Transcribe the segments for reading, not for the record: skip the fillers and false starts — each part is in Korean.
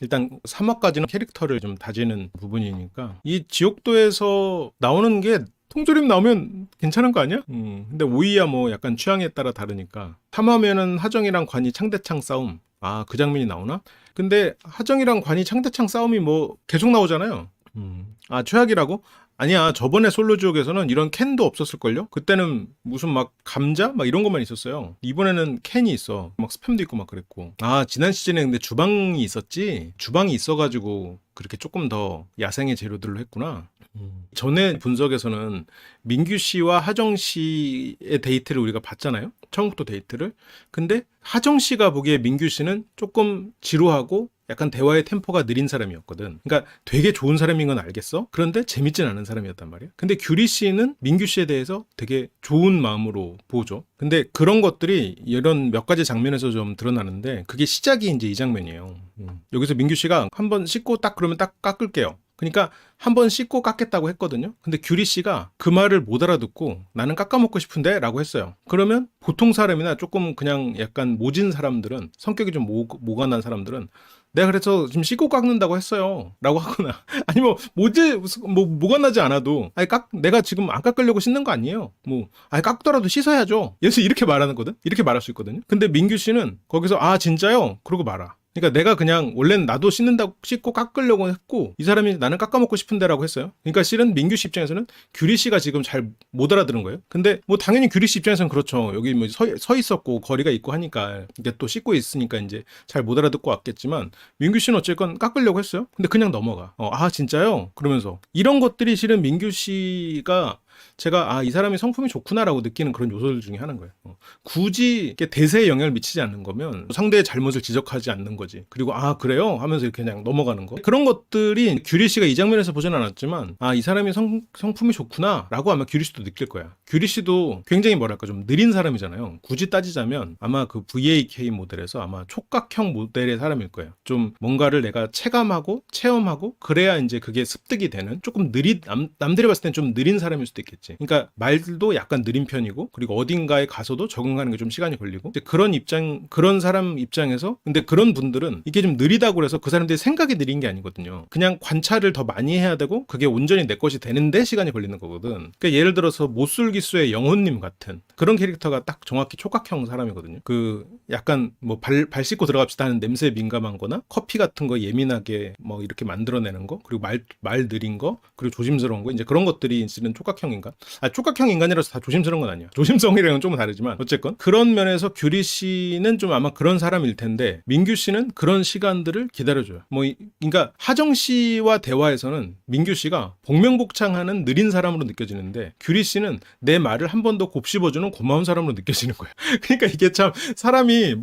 일단 3화까지는 캐릭터를 좀 다지는 부분이니까 이 지옥도에서 나오는 게 통조림 나오면 괜찮은 거 아니야? 근데 오이야 뭐 약간 취향에 따라 다르니까 3화면은 하정이랑 관이 창대창 싸움. 아, 그 장면이 나오나? 근데 하정이랑 관이 창대창 싸움이 뭐 계속 나오잖아요. 아, 최악이라고? 아니야, 저번에 솔로지옥에서는 이런 캔도 없었을걸요? 그때는 무슨 막 감자? 막 이런 것만 있었어요. 이번에는 캔이 있어. 막 스팸도 있고 막 그랬고. 아, 지난 시즌에 근데 주방이 있었지? 주방이 있어가지고 그렇게 조금 더 야생의 재료들로 했구나. 전에 분석에서는 민규 씨와 하정 씨의 데이트를 우리가 봤잖아요. 처음부터 데이트를. 근데 하정 씨가 보기에 민규 씨는 조금 지루하고 약간 대화의 템포가 느린 사람이었거든. 그러니까 되게 좋은 사람인 건 알겠어? 그런데 재밌진 않은 사람이었단 말이야. 근데 규리 씨는 민규 씨에 대해서 되게 좋은 마음으로 보죠. 근데 그런 것들이 이런 몇 가지 장면에서 좀 드러나는데 그게 시작이 이제 이 장면이에요. 여기서 민규 씨가 한번 씻고 딱 그러면 딱 깎을게요. 그러니까 한 번 씻고 깎겠다고 했거든요. 근데 규리 씨가 그 말을 못 알아듣고 나는 깎아먹고 싶은데 라고 했어요. 그러면 보통 사람이나 조금 그냥 약간 모진 사람들은 성격이 좀 모간한 사람들은 내가 그래서 지금 씻고 깎는다고 했어요 라고 하거나 아니 뭐 모간나지 않아도 아니 내가 지금 안 깎으려고 씻는 거 아니에요. 뭐 아니 깎더라도 씻어야죠. 예를 이렇게 말하는 거든. 이렇게 말할 수 있거든요. 근데 민규 씨는 거기서 아 진짜요? 그러고 말아. 그러니까 내가 그냥 원래는 나도 씻고 깎으려고 했고 이 사람이 나는 깎아먹고 싶은데라고 했어요. 그러니까 실은 민규 씨 입장에서는 규리 씨가 지금 잘 못 알아들은 거예요. 근데 뭐 당연히 규리 씨 입장에서는 그렇죠. 여기 뭐 서 있었고 거리가 있고 하니까 이게 또 씻고 있으니까 이제 잘 못 알아듣고 왔겠지만 민규 씨는 어쨌건 깎으려고 했어요. 근데 그냥 넘어가. 아 진짜요? 그러면서 이런 것들이 실은 민규 씨가 제가 아, 이 사람이 성품이 좋구나라고 느끼는 그런 요소들 중에 하나인 거예요. 굳이 대세에 영향을 미치지 않는 거면 상대의 잘못을 지적하지 않는 거지. 그리고 아 그래요? 하면서 이렇게 그냥 넘어가는 거. 그런 것들이 규리 씨가 이 장면에서 보진 않았지만 아, 이 사람이 성품이 좋구나라고 아마 규리 씨도 느낄 거야. 규리 씨도 굉장히 뭐랄까 좀 느린 사람이잖아요. 굳이 따지자면 아마 그 VAK 모델에서 아마 촉각형 모델의 사람일 거예요. 좀 뭔가를 내가 체감하고 체험하고 그래야 이제 그게 습득이 되는 조금 남들이 봤을 땐 좀 느린 사람일 수도 있겠지. 그러니까 말도 약간 느린 편이고 그리고 어딘가에 가서도 적응하는 게 좀 시간이 걸리고 이제 그런 사람 입장에서 근데 그런 분들은 이게 좀 느리다고 그래서 그 사람들이 생각이 느린 게 아니거든요. 그냥 관찰을 더 많이 해야 되고 그게 온전히 내 것이 되는데 시간이 걸리는 거거든. 그러니까 예를 들어서 못술기수의 영혼님 같은 그런 캐릭터가 딱 정확히 촉각형 사람이거든요. 그 약간 뭐 발 씻고 들어갑시다 하는 냄새에 민감한 거나 커피 같은 거 예민하게 뭐 이렇게 만들어내는 거 그리고 말 느린 거 그리고 조심스러운 거 이제 그런 것들이 실은 촉각형인가? 아, 촉각형 인간이라서 다 조심스러운 건 아니야. 조심성이랑은 조금 다르지만 어쨌건 그런 면에서 규리 씨는 좀 아마 그런 사람일 텐데 민규 씨는 그런 시간들을 기다려줘요. 그러니까 하정 씨와 대화에서는 민규 씨가 복명복창하는 느린 사람으로 느껴지는데 규리 씨는 내 말을 한 번 더 곱씹어주는 고마운 사람으로 느껴지는 거야. 그러니까 이게 참 사람이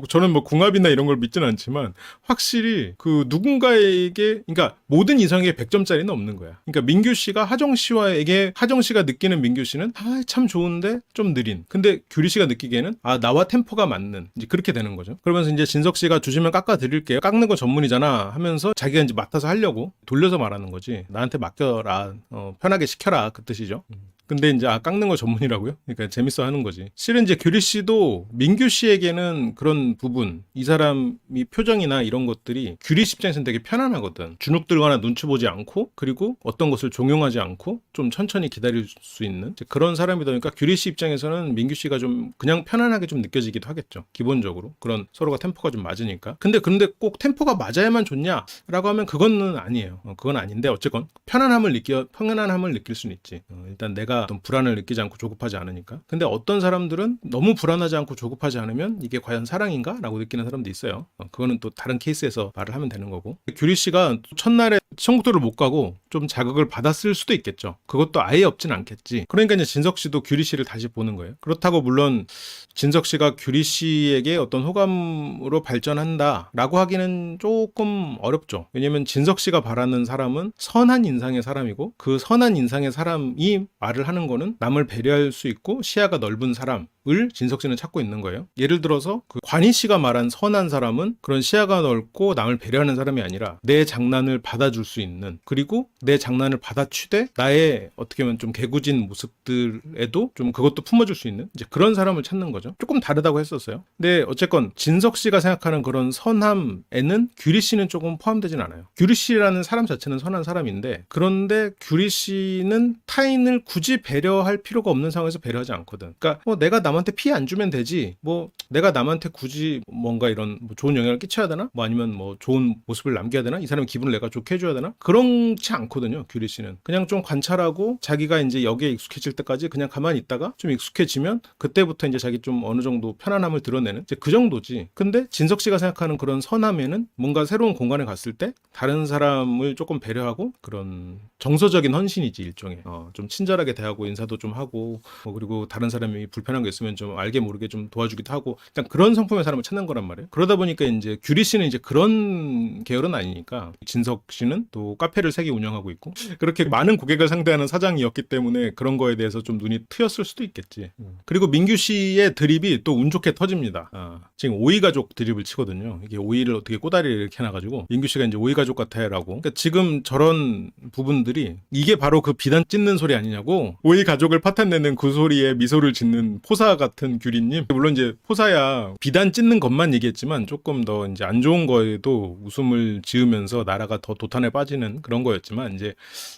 저는 궁합이나 이런 걸 믿지는 않지만 확실히 그 누군가에게 그러니까 모든 이성에게 100점짜리는 없는 거야. 그러니까 민규 씨가 하정 씨가 느끼는 민규 씨는 아, 참 좋은데 좀 느린. 근데 규리 씨가 느끼기에는 아, 나와 템포가 맞는. 이제 그렇게 되는 거죠. 그러면서 이제 진석 씨가 주시면 깎아 드릴게요. 깎는 거 전문이잖아 하면서 자기가 이제 맡아서 하려고 돌려서 말하는 거지. 나한테 맡겨라. 편하게 시켜라. 그 뜻이죠. 근데 이제 깎는 거 전문이라고요? 그러니까 재밌어 하는 거지. 실은 이제 규리 씨도 민규 씨에게는 그런 부분, 이 사람이 표정이나 이런 것들이 규리 씨 입장에서는 되게 편안하거든. 주눅 들거나 눈치 보지 않고 그리고 어떤 것을 종용하지 않고 좀 천천히 기다릴 수 있는 그런 사람이다 보니까 규리 씨 입장에서는 민규 씨가 좀 그냥 편안하게 좀 느껴지기도 하겠죠. 기본적으로. 그런 서로가 템포가 좀 맞으니까. 근데 꼭 템포가 맞아야만 좋냐라고 하면 그거는 아니에요. 그건 아닌데 어쨌건 편안함을 느낄 수는 있지. 일단 내가 어떤 불안을 느끼지 않고 조급하지 않으니까. 근데 어떤 사람들은 너무 불안하지 않고 조급하지 않으면 이게 과연 사랑인가? 라고 느끼는 사람도 있어요. 그거는 또 다른 케이스에서 말을 하면 되는 거고. 규리 씨가 첫날에 청국도를 못 가고 좀 자극을 받았을 수도 있겠죠. 그것도 아예 없진 않겠지. 그러니까 이제 진석 씨도 규리 씨를 다시 보는 거예요. 그렇다고 물론 진석 씨가 규리 씨에게 어떤 호감으로 발전한다라고 하기는 조금 어렵죠. 왜냐면 진석 씨가 바라는 사람은 선한 인상의 사람이고 그 선한 인상의 사람이 말을 하는 거는 남을 배려할 수 있고 시야가 넓은 사람을 진석 씨는 찾고 있는 거예요. 예를 들어서 그 관희 씨가 말한 선한 사람은 그런 시야가 넓고 남을 배려하는 사람이 아니라 내 장난을 받아줄 수 있는 그리고 내 장난을 받아치되 나의 어떻게 보면 좀 개구진 모습들에도 좀 그것도 품어줄 수 있는 이제 그런 사람을 찾는 거죠. 조금 다르다고 했었어요. 근데 어쨌건 진석 씨가 생각하는 그런 선함에는 규리 씨는 조금 포함되진 않아요. 규리 씨라는 사람 자체는 선한 사람인데, 그런데 규리 씨는 타인을 굳이 배려할 필요가 없는 상황에서 배려하지 않거든. 그러니까 뭐 내가 남한테 피해 안 주면 되지, 뭐 내가 남한테 굳이 뭔가 이런 뭐 좋은 영향을 끼쳐야 되나, 뭐 아니면 뭐 좋은 모습을 남겨야 되나, 이 사람의 기분을 내가 좋게 해줘야 되나, 그렇지 않거든요. 규리 씨는 그냥 좀 관찰하고 자기가 이제 여기에 익숙해질 때까지 그냥 가만히 있다가 좀 익숙해지면 그때부터 이제 자기 좀 어느 정도 편안함을 드러내는 이제 그 정도지. 근데 진석 씨가 생각하는 그런 선함에는 뭔가 새로운 공간에 갔을 때 다른 사람을 조금 배려하고 그런 정서적인 헌신이지, 일종의 좀 친절하게 대하고 인사도 좀 하고 뭐 그리고 다른 사람이 불편한 게 있으면 좀 알게 모르게 좀 도와주기도 하고, 그냥 그런 성품의 사람을 찾는 거란 말이에요. 그러다 보니까 이제 규리 씨는 이제 그런 계열은 아니니까, 진석 씨는 또 카페를 3개 운영하고 있고 그렇게 많은 고객을 상대하는 사장이었기 때문에 그런 거에 대해서 좀 눈이 트였을 수도 있겠지. 그리고 민규 씨의 드립이 또 운 좋게 터집니다. 지금 오이가족 드립을 치거든요. 이게 오이를 어떻게 꼬다리를 이렇게 해놔가지고 민규 씨가 이제 오이가족 같아라고. 그러니까 지금 저런 부분들이 이게 바로 그 비단 찢는 소리 아니냐고, 오이가족을 파탄내는 그 소리에 미소를 짓는 포사 같은 규리님. 물론 이제 포사야 비단 찢는 것만 얘기했지만 조금 더 이제 안 좋은 거에도 웃음을 지으면서 나라가 더 도탄에 빠지는 그런 거였지만, 이제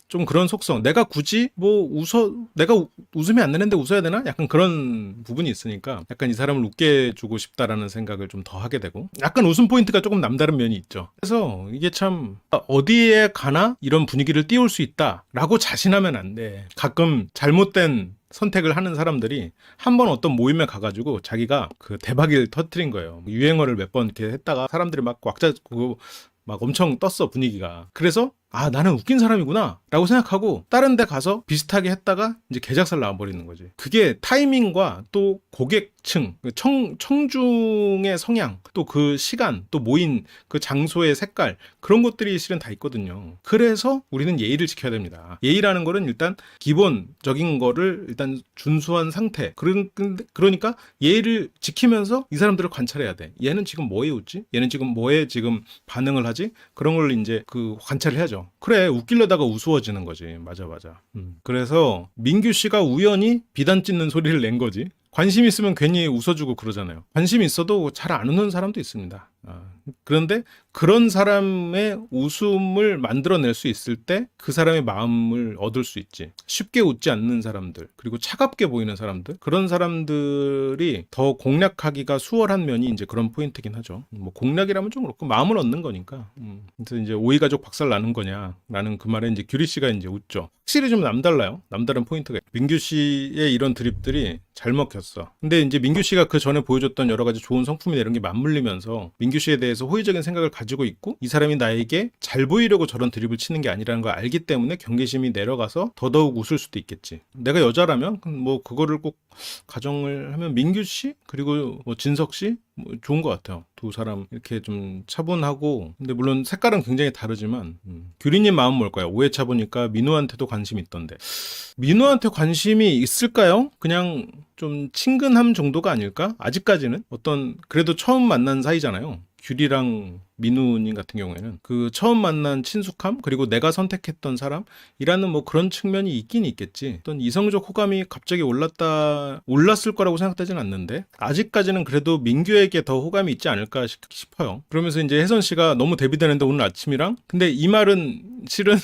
좀 그런 속성, 내가 굳이 뭐 내가 웃음이 안 나는데 웃어야 되나? 약간 그런 부분이 있으니까 약간 이 사람을 웃게 해주고 싶다라는 생각을 좀 더 하게 되고, 약간 웃음 포인트가 조금 남다른 면이 있죠. 그래서 이게 참 어디에 가나 이런 분위기를 띄울 수 있다라고 자신하면 안 돼. 가끔 잘못된 선택을 하는 사람들이 한 번 어떤 모임에 가가지고 자기가 그 대박을 터뜨린 거예요. 유행어를 몇 번 이렇게 했다가 사람들이 막 꽉잡고 막 엄청 떴어, 분위기가. 그래서 나는 웃긴 사람이구나 라고 생각하고 다른 데 가서 비슷하게 했다가 이제 개작살 나와버리는 거지. 그게 타이밍과 또 고객층, 청중의 성향, 또 그 시간, 또 모인 그 장소의 색깔, 그런 것들이 실은 다 있거든요. 그래서 우리는 예의를 지켜야 됩니다. 예의라는 거는 일단 기본적인 거를 일단 준수한 상태. 그러니까 예의를 지키면서 이 사람들을 관찰해야 돼. 얘는 지금 뭐에 웃지? 얘는 지금 뭐에 지금 반응을 하지? 그런 걸 이제 그 관찰을 해야죠. 그래, 웃기려다가 우스워지는 거지. 맞아. 그래서 민규 씨가 우연히 비단 찢는 소리를 낸 거지. 관심 있으면 괜히 웃어주고 그러잖아요. 관심 있어도 잘 안 웃는 사람도 있습니다. 그런데 그런 사람의 웃음을 만들어낼 수 있을 때 그 사람의 마음을 얻을 수 있지. 쉽게 웃지 않는 사람들, 그리고 차갑게 보이는 사람들, 그런 사람들이 더 공략하기가 수월한 면이 이제 그런 포인트긴 하죠. 뭐 공략이라면 좀 그렇고 마음을 얻는 거니까. 그래서 이제 오이가족 박살 나는 거냐라는 그 말에 이제 규리 씨가 이제 웃죠. 확실히 좀 남달라요. 남다른 포인트가. 민규 씨의 이런 드립들이 잘 먹혔어. 근데 이제 민규 씨가 그 전에 보여줬던 여러 가지 좋은 성품이나 이런 게 맞물리면서 민규 씨에 대해서 호의적인 생각을 가지고 있고, 이 사람이 나에게 잘 보이려고 저런 드립을 치는 게 아니라는 걸 알기 때문에 경계심이 내려가서 더더욱 웃을 수도 있겠지. 내가 여자라면 뭐 그거를 꼭 가정을 하면 민규 씨 그리고 뭐 진석 씨 뭐 좋은 것 같아요. 두 사람 이렇게 좀 차분하고, 근데 물론 색깔은 굉장히 다르지만 규리님 마음 뭘까요? 5회차 보니까 민우한테도 관심이 있던데, 민우한테 관심이 있을까요? 그냥 좀 친근함 정도가 아닐까? 아직까지는 어떤, 그래도 처음 만난 사이잖아요. 규리랑 민우님 같은 경우에는 그 처음 만난 친숙함, 그리고 내가 선택했던 사람이라는 뭐 그런 측면이 있긴 있겠지. 어떤 이성적 호감이 갑자기 올랐을 거라고 생각되진 않는데 아직까지는 그래도 민규에게 더 호감이 있지 않을까 싶어요. 그러면서 이제 혜선 씨가 너무 대비되는데 오늘 아침이랑, 근데 이 말은 실은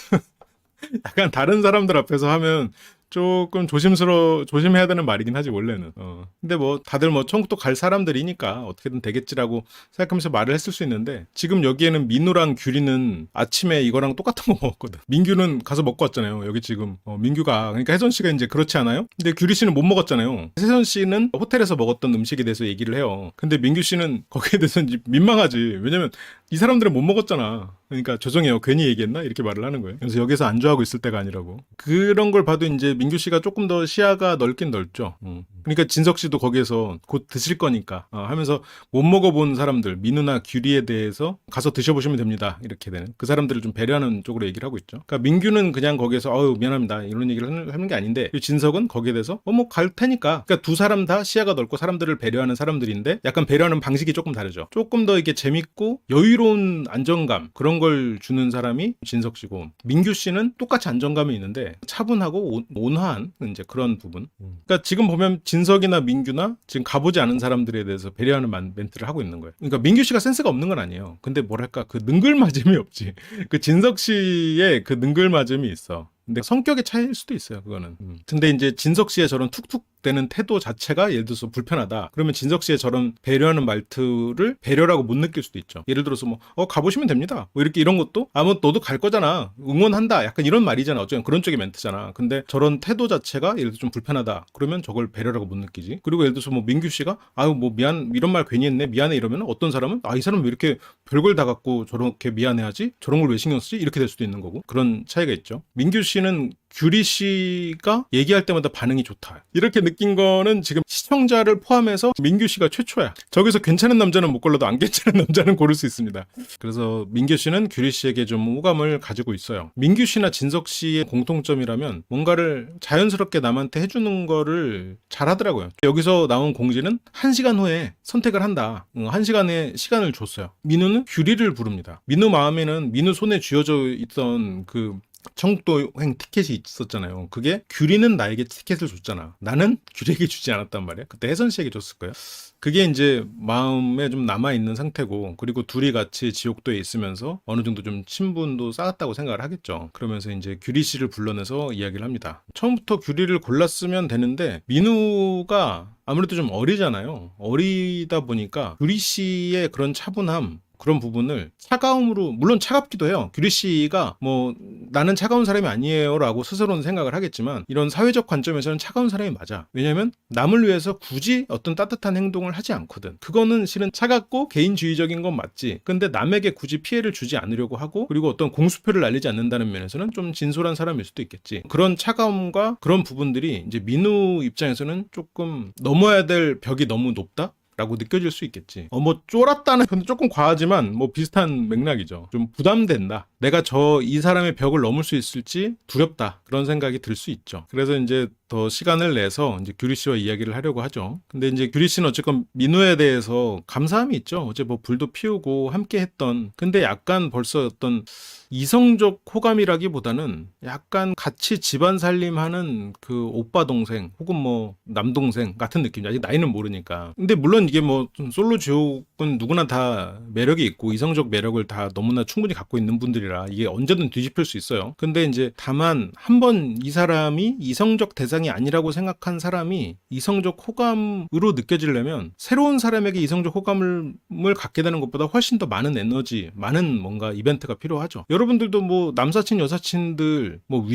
약간 다른 사람들 앞에서 하면 조금 조심해야 되는 말이긴 하지, 원래는. 근데 뭐 다들 뭐 천국도 갈 사람들이니까 어떻게든 되겠지라고 생각하면서 말을 했을 수 있는데, 지금 여기에는 민우랑 규리는 아침에 이거랑 똑같은 거 먹었거든. 민규는 가서 먹고 왔잖아요. 여기 지금 민규가, 그러니까 혜선 씨가 이제 그렇지 않아요? 근데 규리 씨는 못 먹었잖아요. 혜선 씨는 호텔에서 먹었던 음식에 대해서 얘기를 해요. 근데 민규 씨는 거기에 대해서 이제 민망하지. 왜냐면 이 사람들은 못 먹었잖아. 그러니까 죄송해요, 괜히 얘기했나? 이렇게 말을 하는 거예요. 그래서 여기서 안주하고 있을 때가 아니라고. 그런 걸 봐도 이제 민규 씨가 조금 더 시야가 넓긴 넓죠. 그러니까 진석 씨도 거기에서 곧 드실 거니까 하면서 못 먹어본 사람들, 민우나 규리에 대해서 가서 드셔보시면 됩니다, 이렇게 되는, 그 사람들을 좀 배려하는 쪽으로 얘기를 하고 있죠. 그러니까 민규는 그냥 거기에서 미안합니다 이런 얘기를 하는 게 아닌데, 진석은 거기에 대해서 뭐 갈 테니까. 그러니까 두 사람 다 시야가 넓고 사람들을 배려하는 사람들인데 약간 배려하는 방식이 조금 다르죠. 조금 더 이게 재밌고 여유로운 안정감, 그런 그런 걸 주는 사람이 진석 씨고, 민규 씨는 똑같이 안정감이 있는데 차분하고 온화한 이제 그런 부분. 그러니까 지금 보면 진석이나 민규나 지금 가보지 않은 사람들에 대해서 배려하는 멘트를 하고 있는 거예요. 그러니까 민규 씨가 센스가 없는 건 아니에요. 근데 뭐랄까 그 능글맞음이 없지. 그 진석 씨의 그 능글맞음이 있어. 근데 성격의 차이일 수도 있어요, 그거는. 근데 이제 진석 씨의 저런 툭툭 되는 태도 자체가 예를 들어서 불편하다. 그러면 진석 씨의 저런 배려하는 말투를 배려라고 못 느낄 수도 있죠. 예를 들어서 뭐, 가보시면 됩니다. 뭐 이렇게 이런 것도, 뭐 너도 갈 거잖아. 응원한다. 약간 이런 말이잖아. 어쩌면 그런 쪽의 멘트잖아. 근데 저런 태도 자체가 예를 들어서 좀 불편하다. 그러면 저걸 배려라고 못 느끼지. 그리고 예를 들어서 뭐 민규 씨가, 뭐 미안, 이런 말 괜히 했네. 미안해. 이러면 어떤 사람은, 이 사람 왜 이렇게 별걸 다 갖고 저렇게 미안해하지? 저런 걸 왜 신경 쓰지? 이렇게 될 수도 있는 거고. 그런 차이가 있죠. 민규 씨는 규리 씨가 얘기할 때마다 반응이 좋다. 이렇게 느낀 거는 지금 시청자를 포함해서 민규 씨가 최초야. 저기서 괜찮은 남자는 못 골라도 안 괜찮은 남자는 고를 수 있습니다. 그래서 민규 씨는 규리 씨에게 좀 호감을 가지고 있어요. 민규 씨나 진석 씨의 공통점이라면 뭔가를 자연스럽게 남한테 해주는 거를 잘하더라고요. 여기서 나온 공지는 1시간 후에 선택을 한다. 1시간의 시간을 줬어요. 민우는 규리를 부릅니다. 민우 마음에는 민우 손에 쥐어져 있던 그 청국도행 티켓이 있었잖아요. 그게 규리는 나에게 티켓을 줬잖아. 나는 규리에게 주지 않았단 말이야. 그때 혜선 씨에게 줬을 거예요. 그게 이제 마음에 좀 남아있는 상태고, 그리고 둘이 같이 지옥도에 있으면서 어느 정도 좀 친분도 쌓았다고 생각을 하겠죠. 그러면서 이제 규리 씨를 불러내서 이야기를 합니다. 처음부터 규리를 골랐으면 되는데 민우가 아무래도 좀 어리잖아요. 어리다 보니까 규리 씨의 그런 차분함, 그런 부분을 차가움으로, 물론 차갑기도 해요. 규리 씨가 뭐 나는 차가운 사람이 아니에요 라고 스스로는 생각을 하겠지만, 이런 사회적 관점에서는 차가운 사람이 맞아. 왜냐면 남을 위해서 굳이 어떤 따뜻한 행동을 하지 않거든. 그거는 실은 차갑고 개인주의적인 건 맞지. 근데 남에게 굳이 피해를 주지 않으려고 하고, 그리고 어떤 공수표를 날리지 않는다는 면에서는 좀 진솔한 사람일 수도 있겠지. 그런 차가움과 그런 부분들이 이제 민우 입장에서는 조금 넘어야 될 벽이 너무 높다? 라고 느껴질 수 있겠지. 뭐 쫄았다는 표현은 조금 과하지만 뭐 비슷한 맥락이죠. 좀 부담된다. 내가 이 사람의 벽을 넘을 수 있을지 두렵다. 그런 생각이 들 수 있죠. 그래서 이제 더 시간을 내서 이제 규리 씨와 이야기를 하려고 하죠. 근데 이제 규리 씨는 어쨌건 민우에 대해서 감사함이 있죠. 어제 뭐 불도 피우고 함께 했던. 근데 약간 벌써 어떤 이성적 호감이라기보다는 약간 같이 집안 살림하는 그 오빠 동생 혹은 뭐 남동생 같은 느낌. 아직 나이는 모르니까. 근데 물론 이게 뭐 솔로 지옥은 누구나 다 매력이 있고 이성적 매력을 다 너무나 충분히 갖고 있는 분들이라 이게 언제든 뒤집힐 수 있어요. 근데 이제 다만 한번 이 사람이 이성적 대상이 아니라고 생각한 사람이 이성적 호감으로 느껴지려면 새로운 사람에게 이성적 호감을 갖게 되는 것보다 훨씬 더 많은 에너지, 많은 뭔가 이벤트가 필요하죠. 여러분들도 뭐 남사친 여사친들 뭐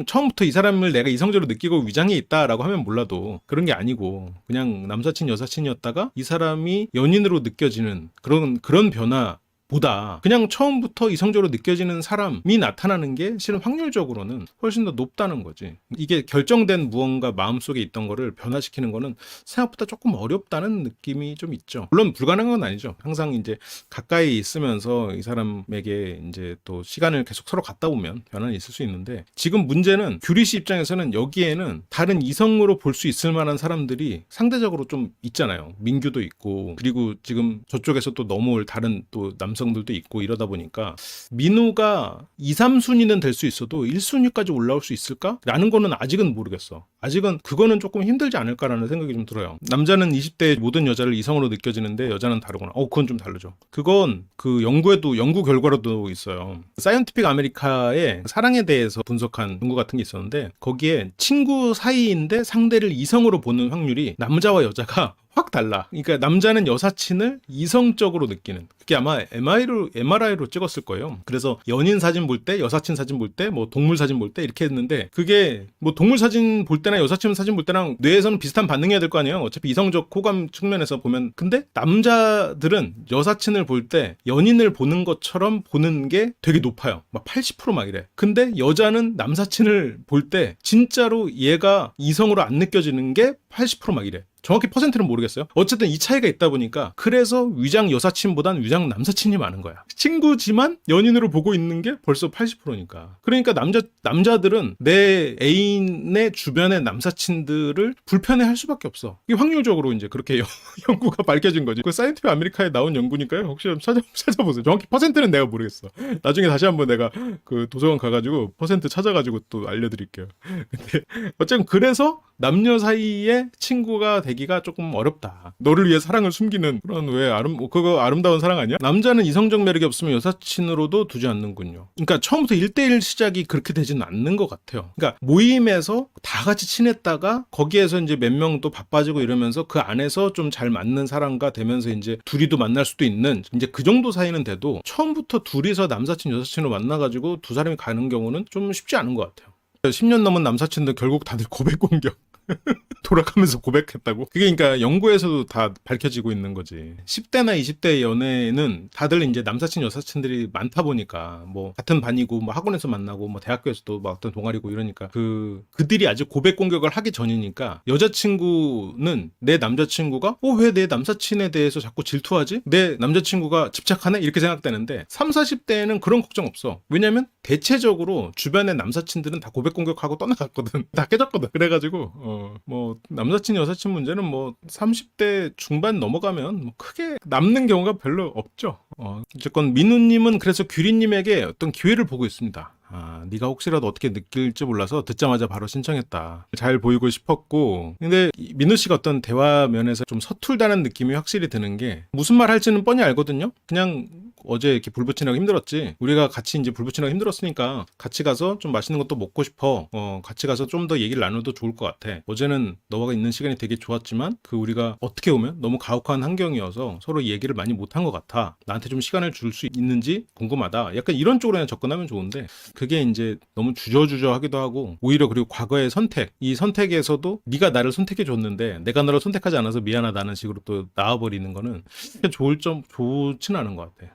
처음부터 이 사람을 내가 이성적으로 느끼고 위장해 있다라고 하면 몰라도 그런 게 아니고 그냥 남사친 여사친이었다가 이 사람이 연인으로 느껴지는 그런 변화 보다 그냥 처음부터 이성적으로 느껴지는 사람이 나타나는 게 실은 확률적으로는 훨씬 더 높다는 거지. 이게 결정된 무언가 마음속에 있던 거를 변화시키는 거는 생각보다 조금 어렵다는 느낌이 좀 있죠. 물론 불가능한 건 아니죠. 항상 이제 가까이 있으면서 이 사람에게 이제 또 시간을 계속 서로 갖다 보면 변화는 있을 수 있는데, 지금 문제는 규리 씨 입장에서는 여기에는 다른 이성으로 볼 수 있을 만한 사람들이 상대적으로 좀 있잖아요. 민규도 있고, 그리고 지금 저쪽에서 또 넘어올 다른 또 남성들도 있고, 이러다 보니까 민우가 2, 3순위는 될 수 있어도 1순위까지 올라올 수 있을까? 라는 거는 아직은 모르겠어. 아직은 그거는 조금 힘들지 않을까라는 생각이 좀 들어요. 남자는 20대 모든 여자를 이성으로 느껴지는데 여자는 다르구나. 그건 좀 다르죠. 그건 그 연구 결과로도 있어요. 사이언티픽 아메리카의 사랑에 대해서 분석한 연구 같은 게 있었는데, 거기에 친구 사이인데 상대를 이성으로 보는 확률이 남자와 여자가 확 달라. 그러니까 남자는 여사친을 이성적으로 느끼는, 그게 아마 MRI로 찍었을 거예요. 그래서 연인 사진 볼 때, 여사친 사진 볼 때, 뭐 동물 사진 볼 때 이렇게 했는데, 그게 뭐 동물 사진 볼 때나 여사친 사진 볼 때랑 뇌에서는 비슷한 반응해야 될 거 아니에요. 어차피 이성적 호감 측면에서 보면. 근데 남자들은 여사친을 볼 때 연인을 보는 것처럼 보는 게 되게 높아요. 막 80% 막 이래. 근데 여자는 남사친을 볼 때 진짜로 얘가 이성으로 안 느껴지는 게 80% 막 이래. 정확히 퍼센트는 모르겠어요. 모르겠어요. 어쨌든 이 차이가 있다 보니까 그래서 위장 여사친보단 위장 남사친이 많은 거야. 친구지만 연인으로 보고 있는 게 벌써 80%니까. 그러니까 남자들은 내 애인의 주변의 남사친들을 불편해할 수밖에 없어. 이게 확률적으로 이제 그렇게 연구가 밝혀진 거지. 그 사이언티픽 아메리카에 나온 연구니까요. 혹시 좀 찾아보세요. 정확히 퍼센트는 내가 모르겠어. 나중에 다시 한번 내가 그 도서관 가가지고 퍼센트 찾아가지고 또 알려드릴게요. 근데 어쨌든 그래서 남녀 사이에 친구가 되기가 조금 어렵다. 너를 위해 사랑을 숨기는 그런 그거 아름다운 사랑 아니야? 남자는 이성적 매력이 없으면 여사친으로도 두지 않는군요. 그러니까 처음부터 1대1 시작이 그렇게 되지는 않는 것 같아요. 그러니까 모임에서 다 같이 친했다가 거기에서 이제 몇 명 또 바빠지고 이러면서 그 안에서 좀 잘 맞는 사람과 되면서 이제 둘이도 만날 수도 있는 이제 그 정도 사이는 돼도 처음부터 둘이서 남사친 여사친으로 만나가지고 두 사람이 가는 경우는 좀 쉽지 않은 것 같아요. 10년 넘은 남사친들 결국 다들 고백 공격. 돌아가면서 고백했다고? 그게 그러니까 연구에서도 다 밝혀지고 있는 거지. 10대나 20대 연애는 다들 이제 남사친 여사친들이 많다 보니까 뭐 같은 반이고 뭐 학원에서 만나고 뭐 대학교에서도 막 어떤 동아리고 이러니까 그들이 아직 고백 공격을 하기 전이니까 여자친구는 내 남자친구가 왜 내 남사친에 대해서 자꾸 질투하지? 내 남자친구가 집착하네? 이렇게 생각되는데 30, 40대에는 그런 걱정 없어. 왜냐면 대체적으로 주변의 남사친들은 다 고백 공격하고 떠나갔거든. 다 깨졌거든. 그래가지고 뭐 남사친 여사친 문제는 뭐 30대 중반 넘어가면 뭐 크게 남는 경우가 별로 없죠. 어쨌건 민우님은 그래서 규리님에게 어떤 기회를 보고 있습니다. 네가 혹시라도 어떻게 느낄지 몰라서 듣자마자 바로 신청했다. 잘 보이고 싶었고, 근데 민우 씨가 어떤 대화 면에서 좀 서툴다는 느낌이 확실히 드는 게 무슨 말 할지는 뻔히 알거든요. 그냥 어제 이렇게 불 붙이느라고 힘들었지. 우리가 같이 이제 불 붙이느라고 힘들었으니까 같이 가서 좀 맛있는 것도 먹고 싶어. 같이 가서 좀 더 얘기를 나눠도 좋을 것 같아. 어제는 너와 있는 시간이 되게 좋았지만 우리가 어떻게 보면 너무 가혹한 환경이어서 서로 얘기를 많이 못한 것 같아. 나한테 좀 시간을 줄 수 있는지 궁금하다. 약간 이런 쪽으로 그냥 접근하면 좋은데 그게 이제 너무 주저하기도 하고 오히려 그리고 과거의 선택, 이 선택에서도 네가 나를 선택해 줬는데 내가 너를 선택하지 않아서 미안하다는 식으로 또 나와버리는 거는 좋지는 않은 것 같아.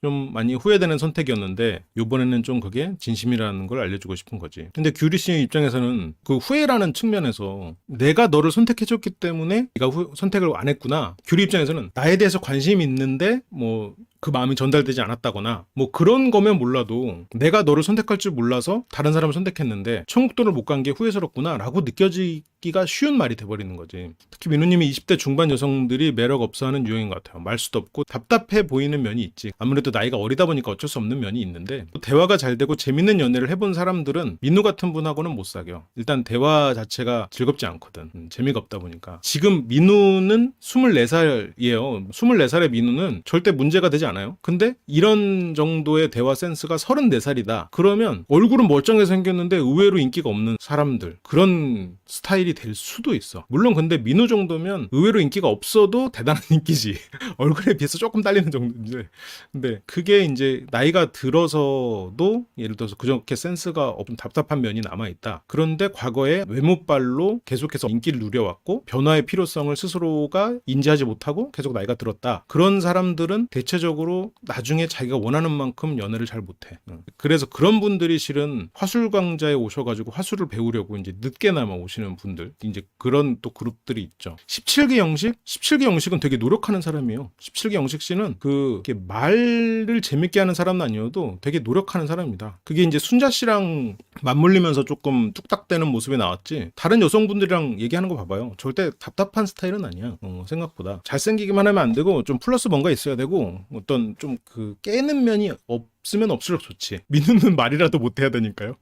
좀 많이 후회되는 선택이었는데 이번에는 좀 그게 진심이라는 걸 알려주고 싶은 거지. 근데 규리 씨 입장에서는 그 후회라는 측면에서 내가 너를 선택해줬기 때문에 네가 선택을 안 했구나. 규리 입장에서는 나에 대해서 관심이 있는데 뭐 그 마음이 전달되지 않았다거나 뭐 그런 거면 몰라도 내가 너를 선택할 줄 몰라서 다른 사람을 선택했는데 천국도를 못 간 게 후회스럽구나 라고 느껴지기가 쉬운 말이 돼버리는 거지. 특히 민우님이 20대 중반 여성들이 매력 없어하는 유형인 것 같아요. 말수도 없고 답답해 보이는 면이 있지. 아무래도 나이가 어리다 보니까 어쩔 수 없는 면이 있는데 대화가 잘 되고 재밌는 연애를 해본 사람들은 민우 같은 분하고는 못 사겨. 일단 대화 자체가 즐겁지 않거든. 재미가 없다 보니까. 지금 민우는 24살이에요. 24살의 민우는 절대 문제가 되지 않아요. 근데 이런 정도의 대화 센스가 34살이다. 그러면 얼굴은 멀쩡하게 생겼는데 의외로 인기가 없는 사람들. 그런 스타일이 될 수도 있어. 물론 근데 민우 정도면 의외로 인기가 없어도 대단한 인기지. 얼굴에 비해서 조금 딸리는 정도인데. 근데 그게 이제 나이가 들어서도 예를 들어서 그렇게 센스가 없는 답답한 면이 남아있다. 그런데 과거에 외모빨로 계속해서 인기를 누려왔고 변화의 필요성을 스스로가 인지하지 못하고 계속 나이가 들었다. 그런 사람들은 대체적으로 나중에 자기가 원하는 만큼 연애를 잘 못해. 그래서 그런 분들이 실은 화술강좌에 오셔가지고 화술을 배우려고 이제 늦게나마 오시는 분들, 이제 그런 또 그룹들이 있죠. 17기 영식은 되게 노력하는 사람이에요. 17기 영식 씨는 이렇게 말을 재밌게 하는 사람은 아니어도 되게 노력하는 사람입니다. 그게 이제 순자 씨랑 맞물리면서 조금 뚝딱대는 모습이 나왔지. 다른 여성분들이랑 얘기하는 거 봐봐요. 절대 답답한 스타일은 아니야. 생각보다 잘생기기만 하면 안 되고 좀 플러스 뭔가 있어야 되고 어떤 좀 깨는 면이 없으면 없을수록 좋지. 민우는 말이라도 못해야 되니까요.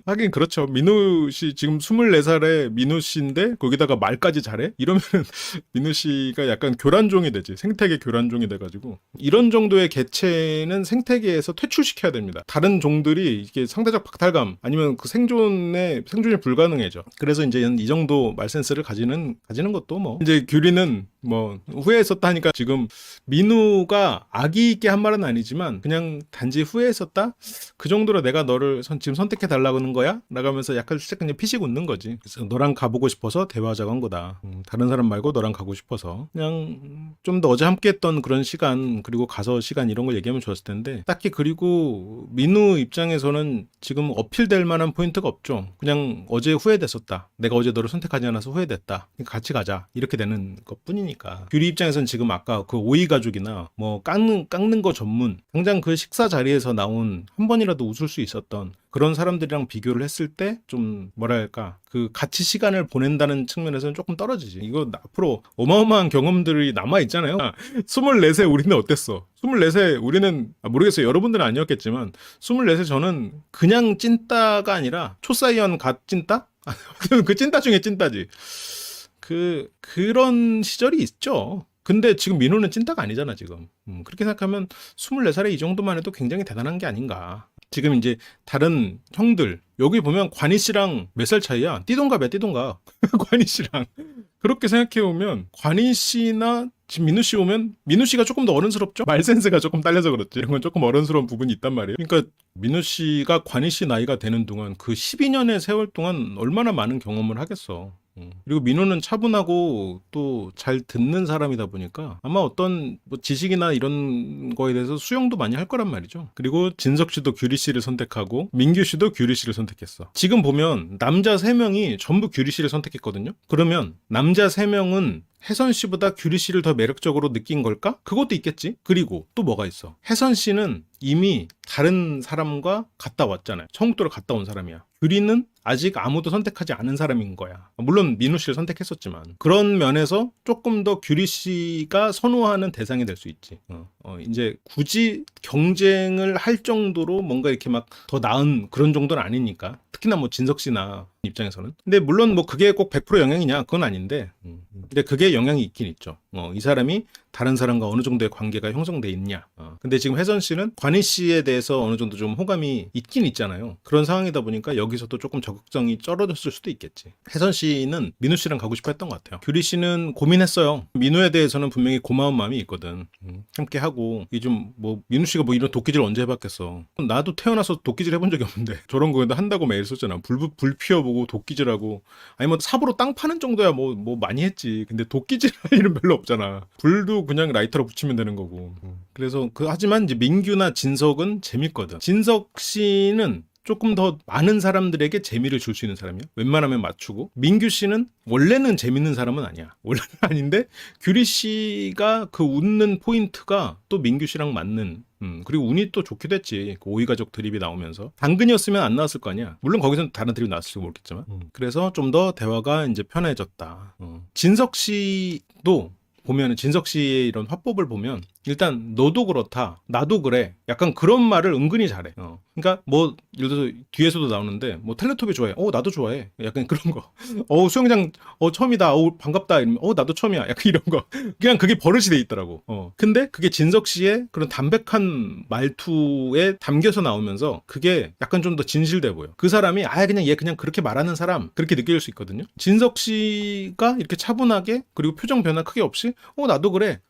하긴 그렇죠. 민우 씨 지금 24살의 민우 씨인데 거기다가 말까지 잘해? 이러면 민우 씨가 약간 교란종이 되지. 생태계 교란종이 돼가지고 이런 정도의 개체는 생태계에서 퇴출시켜야 됩니다. 다른 종들이 이게 상대적 박탈감 아니면 생존이 불가능해져. 그래서 이제 이 정도 말센스를 가지는 것도 뭐 이제 규리는 뭐 후회했었다 하니까 지금 민우가 악의 있게 한 말은 아니지만 그냥 단지 후회했었다? 그 정도로 내가 너를 지금 선택해 달라고 하는 거야? 나가면서 약간 살짝 그냥 피식 웃는 거지. 그래서 너랑 가보고 싶어서 대화하자고 한 거다. 다른 사람 말고 너랑 가고 싶어서. 그냥 좀 더 어제 함께 했던 그런 시간 그리고 가서 시간 이런 걸 얘기하면 좋았을 텐데 딱히 그리고 민우 입장에서는 지금 어필될 만한 포인트가 없죠. 그냥 어제 후회됐었다. 내가 어제 너를 선택하지 않아서 후회됐다. 같이 가자. 이렇게 되는 것 뿐이니까. 규리 입장에서는 지금 아까 그 오이 가족이나 뭐 깎는 거 전문 당장 그 식사 자리에서 나온 한 번이라도 웃을 수 있었던 그런 사람들이랑 비교를 했을 때 좀 뭐랄까 그 같이 시간을 보낸다는 측면에서는 조금 떨어지지. 이거 앞으로 어마어마한 경험들이 남아 있잖아요. 24세 우리는 어땠어? 24세 우리는 모르겠어요. 여러분들은 아니었겠지만 24세 저는 그냥 찐따가 아니라 초사이언 갓 찐따? 그 찐따 중에 찐따지. 그런 시절이 있죠. 근데 지금 민호는 찐따가 아니잖아 지금. 그렇게 생각하면 24살에 이 정도만 해도 굉장히 대단한 게 아닌가. 지금 이제 다른 형들 여기 보면 관희 씨랑 몇 살 차이야? 띠동갑이야 띠동갑. 관희 씨랑 그렇게 생각해보면 관희 씨나 지금 민우 씨 오면 민우 씨가 조금 더 어른스럽죠? 말 센스가 조금 딸려서 그렇지. 이런 건 조금 어른스러운 부분이 있단 말이에요. 그러니까 민우 씨가 관희 씨 나이가 되는 동안 그 12년의 세월 동안 얼마나 많은 경험을 하겠어. 그리고 민호는 차분하고 또 잘 듣는 사람이다 보니까 아마 어떤 뭐 지식이나 이런 거에 대해서 수용도 많이 할 거란 말이죠. 그리고 진석 씨도 규리 씨를 선택하고 민규 씨도 규리 씨를 선택했어. 지금 보면 남자 3명이 전부 규리 씨를 선택했거든요. 그러면 남자 3명은 혜선 씨보다 규리 씨를 더 매력적으로 느낀 걸까? 그것도 있겠지. 그리고 또 뭐가 있어. 혜선 씨는 이미 다른 사람과 갔다 왔잖아요. 청국도를 갔다 온 사람이야. 규리는 아직 아무도 선택하지 않은 사람인 거야. 물론 민우 씨를 선택했었지만 그런 면에서 조금 더 규리 씨가 선호하는 대상이 될 수 있지. 이제 굳이 경쟁을 할 정도로 뭔가 이렇게 막 더 나은 그런 정도는 아니니까. 특히나 뭐 진석 씨나 입장에서는. 근데 물론 뭐 그게 꼭 100% 영향이냐? 그건 아닌데. 근데 그게 영향이 있긴 있죠. 이 사람이 다른 사람과 어느 정도의 관계가 형성돼 있냐. 근데 지금 혜선 씨는 관희 씨에 대해서 어느 정도 좀 호감이 있긴 있잖아요. 그런 상황이다 보니까 여기서도 조금 적극성이 떨어졌을 수도 있겠지. 혜선 씨는 민우 씨랑 가고 싶어 했던 것 같아요. 규리 씨는 고민했어요. 민우에 대해서는 분명히 고마운 마음이 있거든. 함께 하고 이 좀 뭐 민우 씨가 뭐 이런 도끼질 언제 해봤겠어. 나도 태어나서 도끼질 해본 적이 없는데 저런 거에도 한다고 매일 썼잖아. 불 피워보고 도끼질하고 아니 뭐 삽으로 땅 파는 정도야 뭐 많이 했지. 근데 도끼질 할 일은 별로 없잖아. 불도 그냥 라이터로 붙이면 되는 거고. 그래서 하지만 이제 민규나 진석은 재밌거든. 진석 씨는 조금 더 많은 사람들에게 재미를 줄 수 있는 사람이야. 웬만하면 맞추고. 민규 씨는 원래는 재밌는 사람은 아니야. 원래는 아닌데 규리 씨가 그 웃는 포인트가 또 민규 씨랑 맞는. 그리고 운이 또 좋기도 했지. 그 오이가족 드립이 나오면서. 당근이었으면 안 나왔을 거 아니야. 물론 거기서는 다른 드립이 나왔을지 모르겠지만. 그래서 좀 더 대화가 이제 편해졌다. 진석 씨도 보면 진석 씨의 이런 화법을 보면 일단 너도 그렇다 나도 그래 약간 그런 말을 은근히 잘해. 그러니까 뭐 예를 들어서 뒤에서도 나오는데 뭐 텔레토비 좋아해 나도 좋아해 약간 그런 거. 수영장 처음이다 반갑다 이러면 나도 처음이야 약간 이런 거. 그냥 그게 버릇이 돼 있더라고. 근데 그게 진석 씨의 그런 담백한 말투에 담겨서 나오면서 그게 약간 좀 더 진실돼 보여. 그 사람이 그냥 얘 그냥 그렇게 말하는 사람 그렇게 느낄 수 있거든요. 진석 씨가 이렇게 차분하게 그리고 표정 변화 크게 없이 나도 그래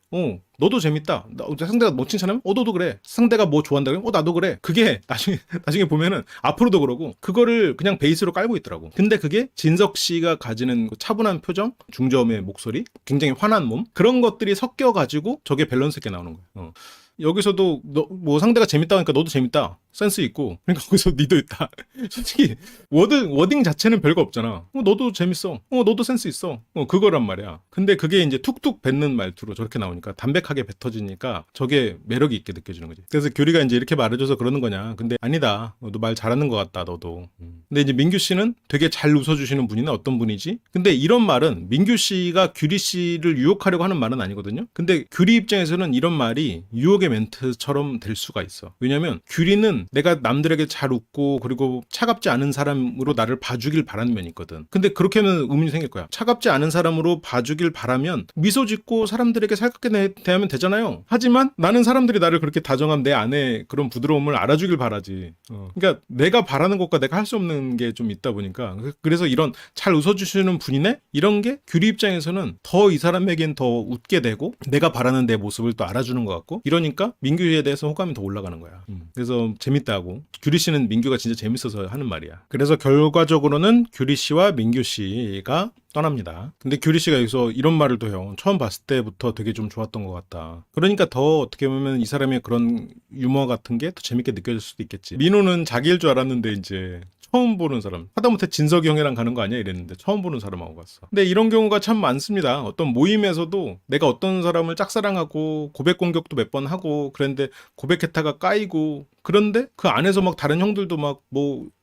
너도 재밌다. 상대가 뭐 칭찬하면 너도 그래. 상대가 뭐 좋아한다 그러면 나도 그래. 그게 나중에 보면은 앞으로도 그러고 그거를 그냥 베이스로 깔고 있더라고. 근데 그게 진석 씨가 가지는 차분한 표정, 중저음의 목소리, 굉장히 환한 몸 그런 것들이 섞여 가지고 저게 밸런스 있게 나오는 거예요. 여기서도 뭐 상대가 재밌다 하니까 너도 재밌다. 센스 있고. 그러니까 거기서 니도 있다. 솔직히 워딩 자체는 별거 없잖아. 너도 재밌어. 너도 센스 있어. 그거란 말이야. 근데 그게 이제 툭툭 뱉는 말투로 저렇게 나오니까 담백하게 뱉어지니까 저게 매력이 있게 느껴지는 거지. 그래서 규리가 이제 이렇게 말해줘서 그러는 거냐. 근데 아니다. 너도 말 잘하는 것 같다. 너도. 근데 이제 민규 씨는 되게 잘 웃어주시는 분이나 어떤 분이지? 근데 이런 말은 민규 씨가 규리 씨를 유혹하려고 하는 말은 아니거든요. 근데 규리 입장에서는 이런 말이 유혹의 멘트처럼 될 수가 있어. 왜냐면 규리는 나는 내가 남들에게 잘 웃고 그리고 차갑지 않은 사람으로 나를 봐주길 바라는 면이 있거든. 근데 그렇게 하면 의문이 생길 거야. 차갑지 않은 사람으로 봐주길 바라면 미소 짓고 사람들에게 살갑게 대하면 되잖아요. 하지만 나는 사람들이 나를 그렇게 다정한 내 안에 그런 부드러움을 알아주길 바라지. 그러니까 내가 바라는 것과 내가 할 수 없는 게 좀 있다 보니까, 그래서 이런 잘 웃어주시는 분이네? 이런 게 규리 입장에서는 더 이 사람에겐 더 웃게 되고 내가 바라는 내 모습을 또 알아주는 것 같고, 이러니까 민규에 대해서 호감이 더 올라가는 거야. 그래서 재밌다고. 규리 씨는 민규가 진짜 재밌어서 하는 말이야. 그래서 결과적으로는 규리 씨와 민규 씨가 떠납니다. 근데 규리 씨가 여기서 이런 말을 또 해요. 처음 봤을 때부터 되게 좀 좋았던 것 같다. 그러니까 더 어떻게 보면 이 사람의 그런 유머 같은 게 더 재밌게 느껴질 수도 있겠지. 민호는 자기일 줄 알았는데 이제 처음 보는 사람, 하다못해 진석이 형이랑 가는 거 아니야 이랬는데 처음 보는 사람하고 갔어. 근데 이런 경우가 참 많습니다. 어떤 모임에서도 내가 어떤 사람을 짝사랑하고 고백 공격도 몇 번 하고 그랬는데 고백했다가 까이고, 그런데 그 안에서 막 다른 형들도 막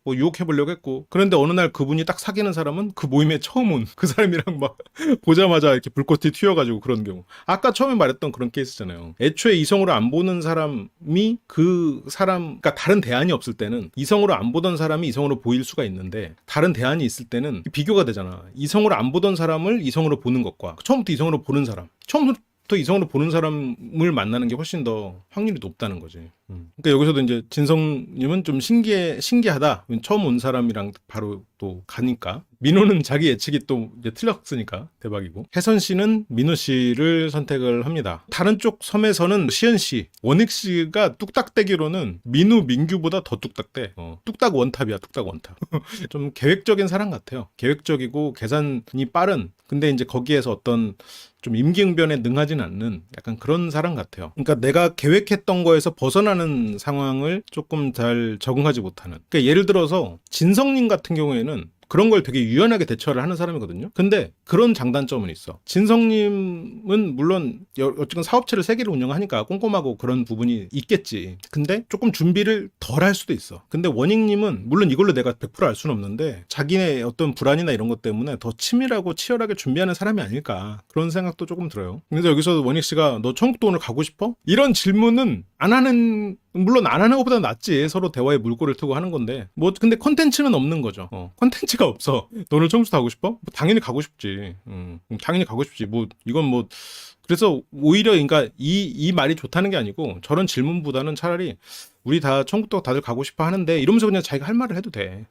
뭐 유혹해보려고 했고, 그런데 어느 날 그분이 딱 사귀는 사람은 그 모임에 처음 온 그 사람이랑 막 보자마자 이렇게 불꽃이 튀어가지고, 그런 경우. 아까 처음에 말했던 그런 케이스잖아요. 애초에 이성으로 안 보는 사람이 그 사람, 그러니까 다른 대안이 없을 때는 이성으로 안 보던 사람이 이성으로 보일 수가 있는데, 다른 대안이 있을 때는 비교가 되잖아. 이성으로 안 보던 사람을 이성으로 보는 것과 처음부터 이성으로 보는 사람, 처음부터 이성으로 보는 사람을 만나는 게 훨씬 더 확률이 높다는 거지. 그러니까 여기서도 이제 진성님은 좀 신기하다. 처음 온 사람이랑 바로 또 가니까. 민호는 자기 예측이 또 이제 틀렸으니까 대박이고. 혜선 씨는 민호 씨를 선택을 합니다. 다른 쪽 섬에서는 시은 씨, 원익 씨가 뚝딱대기로는 민우, 민규보다 더 뚝딱대. 뚝딱 원탑이야, 뚝딱 원탑. 좀 계획적인 사람 같아요. 계획적이고 계산이 빠른. 근데 이제 거기에서 어떤 좀 임기응변에 능하진 않는 약간 그런 사람 같아요. 그러니까 내가 계획했던 거에서 벗어나는 상황을 조금 잘 적응하지 못하는. 그러니까 예를 들어서 진성님 같은 경우에는 그런 걸 되게 유연하게 대처를 하는 사람이거든요. 근데 그런 장단점은 있어. 진성님은 물론 어쨌든 사업체를 3개를 운영하니까 꼼꼼하고 그런 부분이 있겠지. 근데 조금 준비를 덜 할 수도 있어. 근데 원익님은 물론 이걸로 내가 100% 알 수는 없는데 자기네 어떤 불안이나 이런 것 때문에 더 치밀하고 치열하게 준비하는 사람이 아닐까, 그런 생각도 조금 들어요. 근데 여기서 원익 씨가 너 천국도 오늘 가고 싶어? 이런 질문은 안 하는, 물론 안 하는 것보다 낫지. 서로 대화에 물꼬를 트고 하는 건데 뭐 근데 컨텐츠는 없는 거죠. 컨텐츠가 없어. 너는 청주도 가고 싶어? 뭐 당연히 가고 싶지. 당연히 가고 싶지. 뭐 이건 뭐, 그래서 오히려 그러니까 이 말이 좋다는 게 아니고, 저런 질문보다는 차라리 우리 다 천국도 다들 가고 싶어 하는데 이러면서 그냥 자기가 할 말을 해도 돼.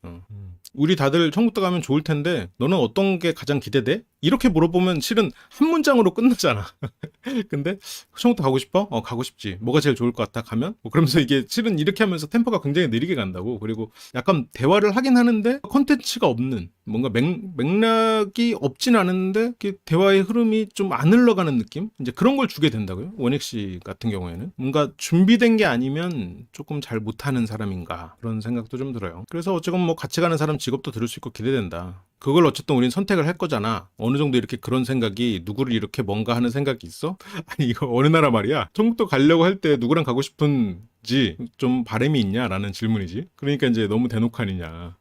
우리 다들 천국도 가면 좋을 텐데 너는 어떤 게 가장 기대돼? 이렇게 물어보면 실은 한 문장으로 끝나잖아. 근데 천국도 가고 싶어? 가고 싶지. 뭐가 제일 좋을 것 같아? 가면? 뭐 그러면서 이게 실은 이렇게 하면서 템포가 굉장히 느리게 간다고. 그리고 약간 대화를 하긴 하는데 컨텐츠가 없는, 뭔가 맥락이 없진 않은데 대화의 흐름이 좀 안 흘러가는 느낌? 이제 그런 걸 주게 된다고요. 원익 씨 같은 경우에는 뭔가 준비된 게 아니면 조금 잘 못하는 사람인가, 그런 생각도 좀 들어요. 그래서 어쨌건 뭐 같이 가는 사람 직업도 들을 수 있고 기대된다. 그걸 어쨌든 우린 선택을 할 거잖아. 어느 정도 이렇게 그런 생각이, 누구를 이렇게 뭔가 하는 생각이 있어? 아니 이거 어느 나라 말이야? 천국도 가려고 할 때 누구랑 가고 싶은지 좀 바람이 있냐라는 질문이지. 그러니까 이제 너무 대놓고 아니냐.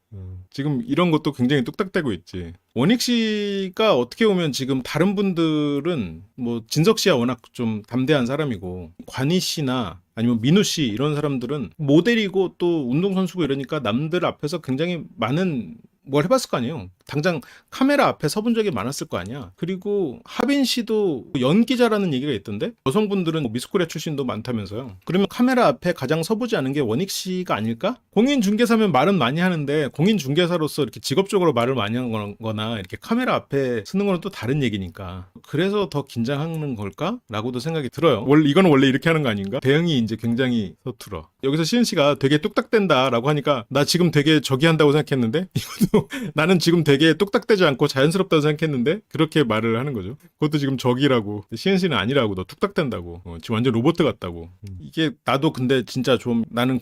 지금 이런 것도 굉장히 뚝딱대고 있지. 원익 씨가 어떻게 보면 지금 다른 분들은 뭐 진석 씨야 워낙 좀 담대한 사람이고, 관희 씨나 아니면 민우 씨 이런 사람들은 모델이고 또 운동선수고 이러니까 남들 앞에서 굉장히 많은 뭘 해봤을 거 아니에요. 당장 카메라 앞에 서본 적이 많았을 거 아니야. 그리고 하빈 씨도 연기자라는 얘기가 있던데, 여성분들은 미스코리아 출신도 많다면서요. 그러면 카메라 앞에 가장 서보지 않은 게 원익 씨가 아닐까? 공인중개사면 말은 많이 하는데 공인중개사로서 이렇게 직업적으로 말을 많이 하는 거나 이렇게 카메라 앞에 쓰는 거는 또 다른 얘기니까, 그래서 더 긴장하는 걸까? 라고도 생각이 들어요. 이거는 원래 이렇게 하는 거 아닌가? 대응이 이제 굉장히 서툴어. 여기서 시은 씨가 되게 뚝딱댄다 라고 하니까 나 지금 되게 저기 한다고 생각했는데, 이것도 나는 지금 되게 뚝딱대지 않고 자연스럽다고 생각했는데, 그렇게 말을 하는 거죠. 그것도 지금 저기라고. 시은 씨는 아니라고. 너 뚝딱댄다고. 지금 완전 로봇 같다고. 이게 나도 근데 진짜 좀, 나는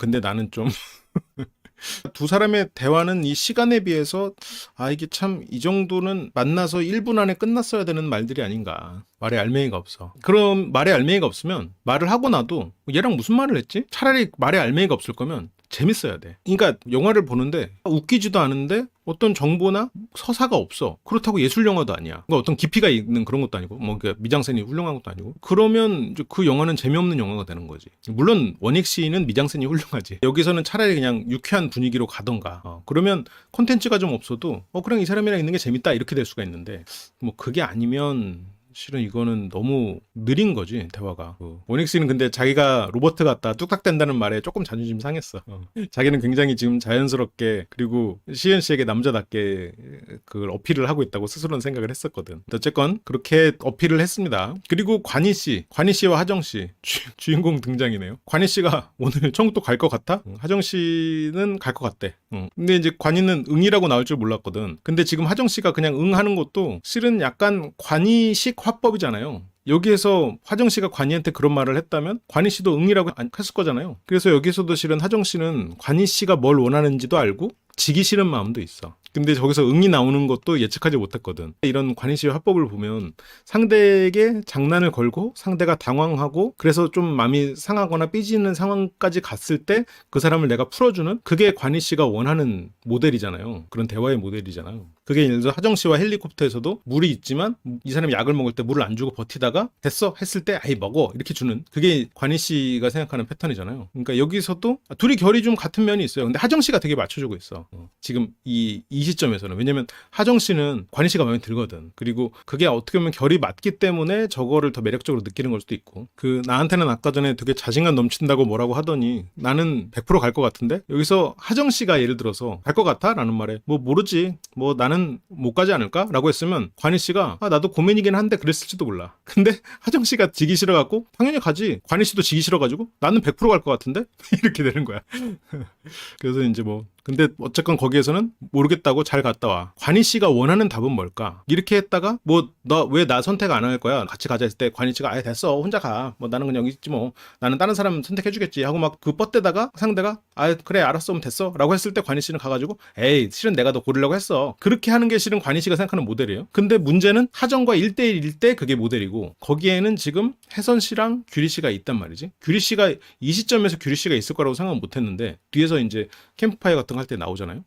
좀 두 사람의 대화는 이 시간에 비해서 이게 참 이 정도는 만나서 1분 안에 끝났어야 되는 말들이 아닌가. 말에 알맹이가 없어. 그럼 말에 알맹이가 없으면 말을 하고 나도 얘랑 무슨 말을 했지? 차라리 말에 알맹이가 없을 거면 재밌어야 돼. 그러니까 영화를 보는데 웃기지도 않은데 어떤 정보나 서사가 없어. 그렇다고 예술 영화도 아니야. 그러니까 어떤 깊이가 있는 그런 것도 아니고, 뭐 그러니까 미장센이 훌륭한 것도 아니고. 그러면 이제 그 영화는 재미없는 영화가 되는 거지. 물론 원익시는 미장센이 훌륭하지. 여기서는 차라리 그냥 유쾌한 분위기로 가던가. 그러면 콘텐츠가 좀 없어도 그냥 이 사람이랑 있는 게 재밌다 이렇게 될 수가 있는데, 뭐 그게 아니면. 실은 이거는 너무 느린 거지 대화가. 원익씨는 근데 자기가 로버트 같다 뚝딱댄다는 말에 조금 자존심 상했어. 자기는 굉장히 지금 자연스럽게 그리고 시은 씨에게 남자답게 그걸 어필을 하고 있다고 스스로는 생각을 했었거든. 어쨌건 그렇게 어필을 했습니다. 그리고 관희 씨와 하정 씨 주인공 등장이네요. 관희 씨가 오늘 청국도 갈 것 같아? 하정 씨는 갈 것 같대. 근데 이제 관희는 응이라고 나올 줄 몰랐거든. 근데 지금 하정 씨가 그냥 응하는 것도 실은 약간 관희식 화법이잖아요. 여기에서 화정 씨가 관희한테 그런 말을 했다면 관희 씨도 응이라고 했을 거잖아요. 그래서 여기서도 실은 하정 씨는 관희 씨가 뭘 원하는지도 알고 지기 싫은 마음도 있어. 근데 저기서 응이 나오는 것도 예측하지 못했거든. 이런 관희 씨의 화법을 보면 상대에게 장난을 걸고 상대가 당황하고 그래서 좀 마음이 상하거나 삐지는 상황까지 갔을 때 그 사람을 내가 풀어주는 그게 관희 씨가 원하는 모델이잖아요. 그런 대화의 모델이잖아요. 그게 예를 들어서 하정 씨와 헬리콥터에서도 물이 있지만 이 사람이 약을 먹을 때 물을 안 주고 버티다가 됐어 했을 때 아이 먹어 이렇게 주는 그게 관희 씨가 생각하는 패턴이잖아요. 그러니까 여기서도 둘이 결이 좀 같은 면이 있어요. 근데 하정 씨가 되게 맞춰주고 있어. 지금 이 시점에서는. 왜냐면 하정 씨는 관희 씨가 마음에 들거든. 그리고 그게 어떻게 보면 결이 맞기 때문에 저거를 더 매력적으로 느끼는 걸 수도 있고. 나한테는 아까 전에 되게 자신감 넘친다고 뭐라고 하더니 나는 100% 갈 것 같은데 여기서 하정 씨가 예를 들어서 갈 것 같아? 라는 말에 뭐 모르지. 뭐 나는 못 가지 않을까? 라고 했으면 관희 씨가 나도 고민이긴 한데 그랬을지도 몰라. 근데 하정 씨가 지기 싫어갖고 당연히 가지. 관희 씨도 지기 싫어가지고 나는 100% 갈 것 같은데? 이렇게 되는 거야. 그래서 이제 뭐 근데 어쨌건 거기에서는 모르겠다고 잘 갔다 와. 관희 씨가 원하는 답은 뭘까? 이렇게 했다가 뭐 너 왜 나 선택 안 할 거야? 같이 가자 했을 때 관희 씨가 아예 됐어 혼자 가. 뭐 나는 그냥 여기 있지 뭐. 나는 다른 사람 선택해주겠지 하고 막 그 뻗대다가 상대가 그래 알았어 그럼 됐어 라고 했을 때 관희 씨는 가가지고 에이 실은 내가 너 고르려고 했어. 그렇게 하는 게 실은 관희 씨가 생각하는 모델이에요. 근데 문제는 하정과 1대1일 때 그게 모델이고 거기에는 지금 혜선 씨랑 규리 씨가 있단 말이지. 규리 씨가 이 시점에서 규리 씨가 있을 거라고 생각 못 했는데 뒤에서 이제 캠프파이어 같은 거 할 때 나오잖아요.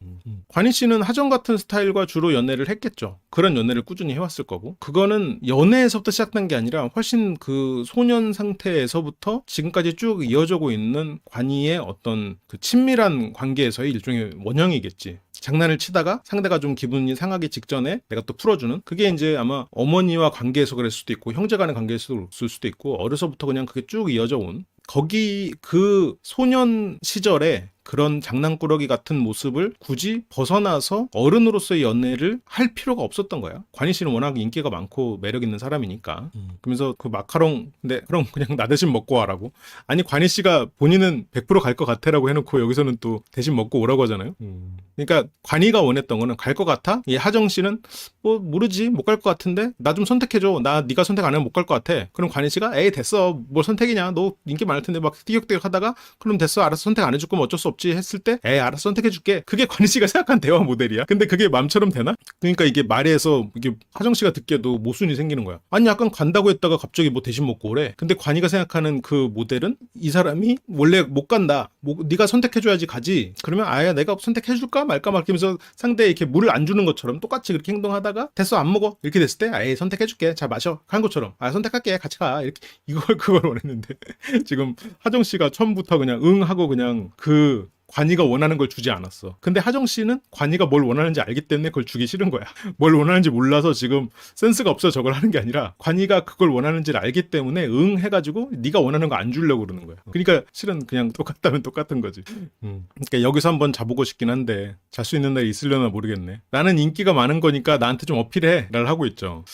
관희 씨는 하정 같은 스타일과 주로 연애를 했겠죠. 그런 연애를 꾸준히 해왔을 거고 그거는 연애에서부터 시작된 게 아니라 훨씬 그 소년 상태에서부터 지금까지 쭉 이어져고 있는 관희의 어떤 그 친밀한 관계에서의 일종의 원형이겠지. 장난을 치다가 상대가 좀 기분이 상하기 직전에 내가 또 풀어주는 그게 이제 아마 어머니와 관계에서 그랬을 수도 있고 형제 간의 관계에서 그럴 수도 있고 어려서부터 그냥 그게 쭉 이어져 온 거기 그 소년 시절에 그런 장난꾸러기 같은 모습을 굳이 벗어나서 어른으로서의 연애를 할 필요가 없었던 거야. 관희 씨는 워낙 인기가 많고 매력 있는 사람이니까. 그러면서 그 마카롱 근데 그럼 그냥 나 대신 먹고 와라고. 아니 관희 씨가 본인은 100% 갈 것 같아라고 해놓고 여기서는 또 대신 먹고 오라고 하잖아요. 그러니까 관희가 원했던 거는 갈 것 같아. 이 하정 씨는 뭐 모르지 못 갈 것 같은데 나 좀 선택해줘. 나 네가 선택 안 하면 못 갈 것 같아. 그럼 관희 씨가 에이 됐어 뭘 선택이냐 너 인기 많을 텐데 막 티격태격 하다가 그럼 됐어 알았어 선택 안 해줄 거면 어쩔 수 없지 했을 때 에이 알았어 선택해줄게. 그게 관희 씨가 생각한 대화 모델이야. 근데 그게 맘처럼 되나? 그러니까 이게 말에서 이게 하정 씨가 듣기에도 모순이 생기는 거야. 아니 약간 간다고 했다가 갑자기 뭐 대신 먹고 오래. 근데 관희가 생각하는 그 모델은 이 사람이 원래 못 간다. 뭐 네가 선택해줘야지 가지. 그러면 아예 내가 선택해줄까 말까 말면서 상대에 이렇게 물을 안 주는 것처럼 똑같이 그렇게 행동하다가 됐어 안 먹어 이렇게 됐을 때 아예 선택해줄게 자 마셔 한 것처럼 선택할게 같이 가 이렇게 그걸 원했는데 지금 하정 씨가 처음부터 그냥 응 하고 그냥 그 관희가 원하는 걸 주지 않았어. 근데 하정 씨는 관희가 뭘 원하는지 알기 때문에 그걸 주기 싫은 거야. 뭘 원하는지 몰라서 지금 센스가 없어 저걸 하는 게 아니라 관희가 그걸 원하는지를 알기 때문에 응 해가지고 네가 원하는 거 안 주려고 그러는 거야. 그러니까 실은 그냥 똑같다면 똑같은 거지. 그러니까 여기서 한번 자보고 싶긴 한데 잘 수 있는 날이 있으려나 모르겠네. 나는 인기가 많은 거니까 나한테 좀 어필해 라를 하고 있죠.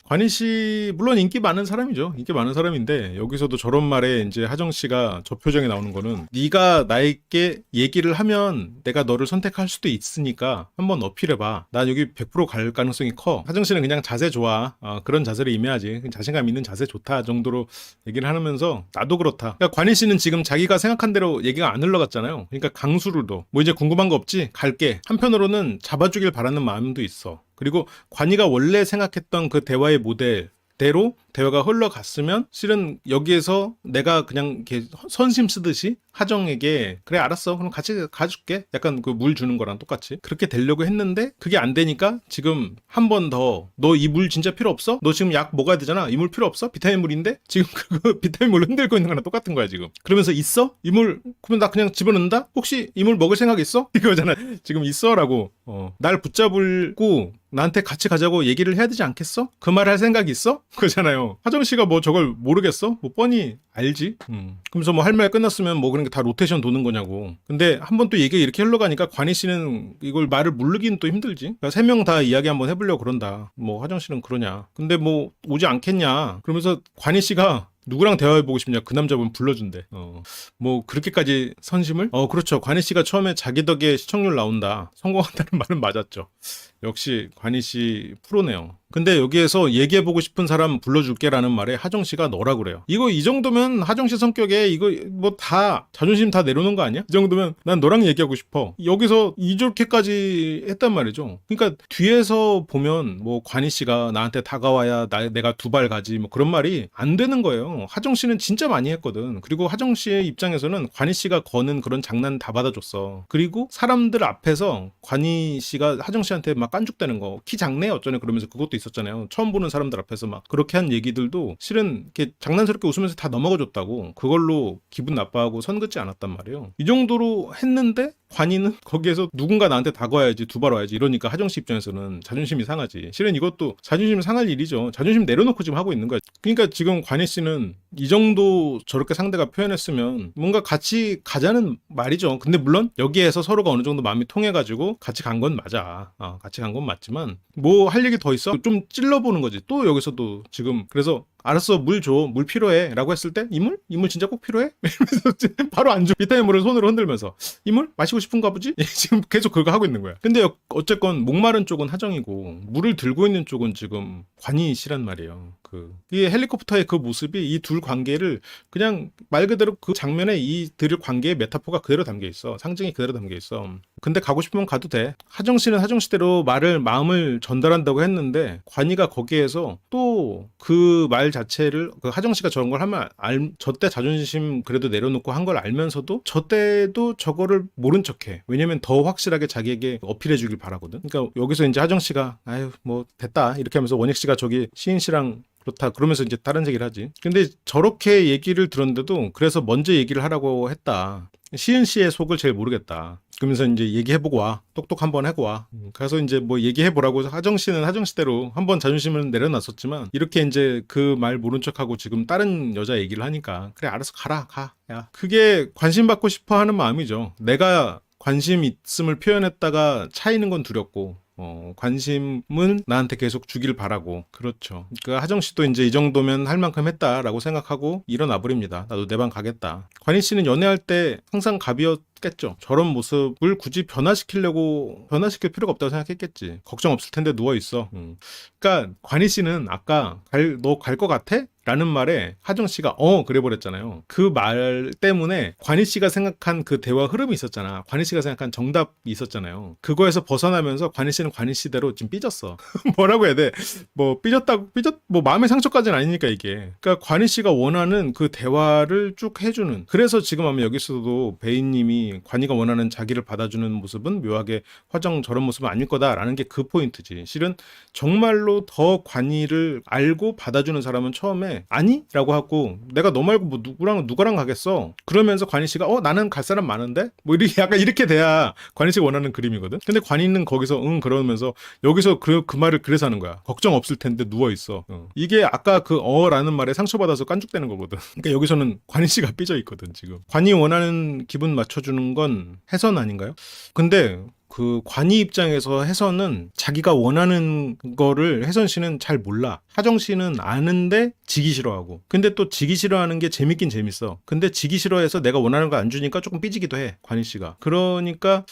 관희 씨 물론 인기 많은 사람이죠. 인기 많은 사람인데 여기서도 저런 말에 이제 하정 씨가 저 표정에 나오는 거는 네가 나에게 얘기를 하면 내가 너를 선택할 수도 있으니까 한번 어필해봐. 나 여기 100%갈 가능성이 커. 하정 씨는 그냥 자세 좋아. 그런 자세를 임해야지. 자신감 있는 자세 좋다 정도로 얘기를 하면서 나도 그렇다. 그러니까 관희 씨는 지금 자기가 생각한 대로 얘기가 안 흘러갔잖아요. 그러니까 강수를 둬. 뭐 이제 궁금한 거 없지? 갈게. 한편으로는 잡아주길 바라는 마음도 있어. 그리고 관희가 원래 생각했던 그 대화의 모델 대로 대화가 흘러갔으면 실은 여기에서 내가 그냥 이렇게 선심 쓰듯이 하정에게 그래 알았어 그럼 같이 가줄게 약간 그 물 주는 거랑 똑같이 그렇게 되려고 했는데 그게 안 되니까 지금 한 번 더 너 이 물 진짜 필요 없어? 너 지금 약 먹어야 되잖아. 이 물 필요 없어? 비타민 물인데 지금 그거 비타민 물 흔들고 있는 거랑 똑같은 거야 지금. 그러면서 있어? 이 물 그러면 나 그냥 집어넣는다? 혹시 이 물 먹을 생각 있어? 이거잖아. 지금 있어라고. 날 붙잡고 나한테 같이 가자고 얘기를 해야 되지 않겠어? 그 말 할 생각 있어? 그거잖아요. 하정 씨가 뭐 저걸 모르겠어? 뭐 뻔히 알지? 그러면서 뭐 할 말 끝났으면 뭐 그런 게 다 로테이션 도는 거냐고. 근데 한 번 또 얘기가 이렇게 흘러가니까 관희 씨는 이걸 말을 모르기는 또 힘들지. 그러니까 3명 다 이야기 한번 해보려고 그런다. 뭐 하정 씨는 그러냐. 근데 뭐 오지 않겠냐. 그러면서 관희 씨가 누구랑 대화해보고 싶냐 그 남자분 불러준대. 뭐 그렇게까지 선심을? 그렇죠. 관희 씨가 처음에 자기 덕에 시청률 나온다 성공한다는 말은 맞았죠. 역시 관희 씨 프로네요. 근데 여기에서 얘기해보고 싶은 사람 불러줄게라는 말에 하정 씨가 너라 그래요. 이거 이 정도면 하정 씨 성격에 이거 뭐 다 자존심 다 내려놓은 거 아니야? 이 정도면 난 너랑 얘기하고 싶어. 여기서 이렇게까지 했단 말이죠. 그러니까 뒤에서 보면 뭐 관희 씨가 나한테 다가와야 내가 두 발 가지 뭐 그런 말이 안 되는 거예요. 하정 씨는 진짜 많이 했거든. 그리고 하정 씨의 입장에서는 관희 씨가 거는 그런 장난 다 받아줬어. 그리고 사람들 앞에서 관희 씨가 하정 씨한테 막 깐죽대는 거, 키 작네 어쩌네 그러면서 그것도 있었잖아요. 처음 보는 사람들 앞에서 막 그렇게 한 얘기들도 실은 이렇게 장난스럽게 웃으면서 다 넘어가줬다고. 그걸로 기분 나빠하고 선 긋지 않았단 말이에요. 이 정도로 했는데 관이는 거기에서 누군가 나한테 다가와야지 두 발 와야지 이러니까 하정 씨 입장에서는 자존심이 상하지. 실은 이것도 자존심 상할 일이죠. 자존심 내려놓고 지금 하고 있는 거야. 그러니까 지금 관희 씨는 이 정도 저렇게 상대가 표현했으면 뭔가 같이 가자는 말이죠. 근데 물론 여기에서 서로가 어느 정도 마음이 통해가지고 같이 간 건 맞아. 같이 간 건 맞지만 뭐 할 얘기 더 있어? 좀 찔러보는 거지. 또 여기서도 지금 그래서 알았어 물 줘. 물 필요해. 라고 했을 때 이물? 이물 진짜 꼭 필요해? 이러면서 바로 안 줘. 비타민 물을 손으로 흔들면서 이물? 마시고 싶은가 보지? 지금 계속 그거 하고 있는 거야. 근데 어쨌건 목마른 쪽은 하정이고 물을 들고 있는 쪽은 지금 관이 씨란 말이에요. 이 헬리콥터의 그 모습이 이 둘 관계를 그냥 말 그대로 그 장면에 이 둘의 관계의 메타포가 그대로 담겨 있어. 상징이 그대로 담겨 있어. 근데 가고 싶으면 가도 돼. 하정 씨는 하정 씨대로 마음을 전달한다고 했는데 관이가 거기에서 또 그 말 자체를 그 하정 씨가 저런 걸 하면 저때 자존심 그래도 내려놓고 한 걸 알면서도 저때도 저거를 모른 척해. 왜냐면 더 확실하게 자기에게 어필해 주길 바라거든. 그러니까 여기서 이제 하정 씨가 아유 뭐 됐다 이렇게 하면서 원익 씨가 저기 시인 씨랑 그렇다 그러면서 이제 다른 얘기를 하지. 근데 저렇게 얘기를 들었는데도 그래서 먼저 얘기를 하라고 했다. 시은 씨의 속을 제일 모르겠다. 그러면서 이제 얘기해보고 와. 똑똑 한번 하고 와. 그래서 이제 뭐 얘기해보라고 하정 씨는 하정 씨대로 한번 자존심을 내려놨었지만 이렇게 이제 그 말 모른 척하고 지금 다른 여자 얘기를 하니까 그래 알아서 가라 가. 야 그게 관심 받고 싶어 하는 마음이죠. 내가 관심 있음을 표현했다가 차이는 건 두렵고 관심은 나한테 계속 주길 바라고. 그렇죠. 그 하정 씨도 이제 이 정도면 할 만큼 했다라고 생각하고 일어나 버립니다. 나도 내 방 가겠다. 관희 씨는 연애할 때 항상 갑이었겠죠. 저런 모습을 굳이 변화시킬 필요가 없다고 생각했겠지. 걱정 없을 텐데 누워 있어. 그러니까 관희 씨는 아까 너 갈 것 같아? 라는 말에 하정 씨가 그래 버렸잖아요. 그 말 때문에 관희 씨가 생각한 그 대화 흐름이 있었잖아. 관희 씨가 생각한 정답이 있었잖아요. 그거에서 벗어나면서 관희 씨는 관희 씨대로 지금 삐졌어. 뭐라고 해야 돼? 뭐 뭐 마음의 상처까지는 아니니까 이게. 그러니까 관희 씨가 원하는 그 대화를 쭉 해주는. 그래서 지금 아마 여기서도 베인님이 관희가 원하는 자기를 받아주는 모습은 묘하게 화정 저런 모습은 아닐 거다라는 게 그 포인트지. 실은 정말로 더 관희를 알고 받아주는 사람은 처음에 아니? 라고 하고 내가 너 말고 뭐 누구랑 가겠어? 그러면서 관희 씨가 나는 갈 사람 많은데? 뭐 이렇게 약간 이렇게 돼야 관희 씨가 원하는 그림이거든. 근데 관희는 거기서 그러면서 여기서 그 말을 그래서 하는 거야. 걱정 없을 텐데 누워 있어. 이게 아까 그 라는 말에 상처받아서 깐죽대는 거거든. 그러니까 여기서는 관희 씨가 삐져 있거든 지금. 관희 원하는 기분 맞춰주는 건 혜선 아닌가요? 근데 그 관희 입장에서 혜선은 자기가 원하는 거를 혜선 씨는 잘 몰라. 하정 씨는 아는데 지기 싫어하고. 근데 또 지기 싫어하는 게 재밌긴 재밌어. 근데 지기 싫어해서 내가 원하는 거 안 주니까 조금 삐지기도 해. 관희 씨가. 그러니까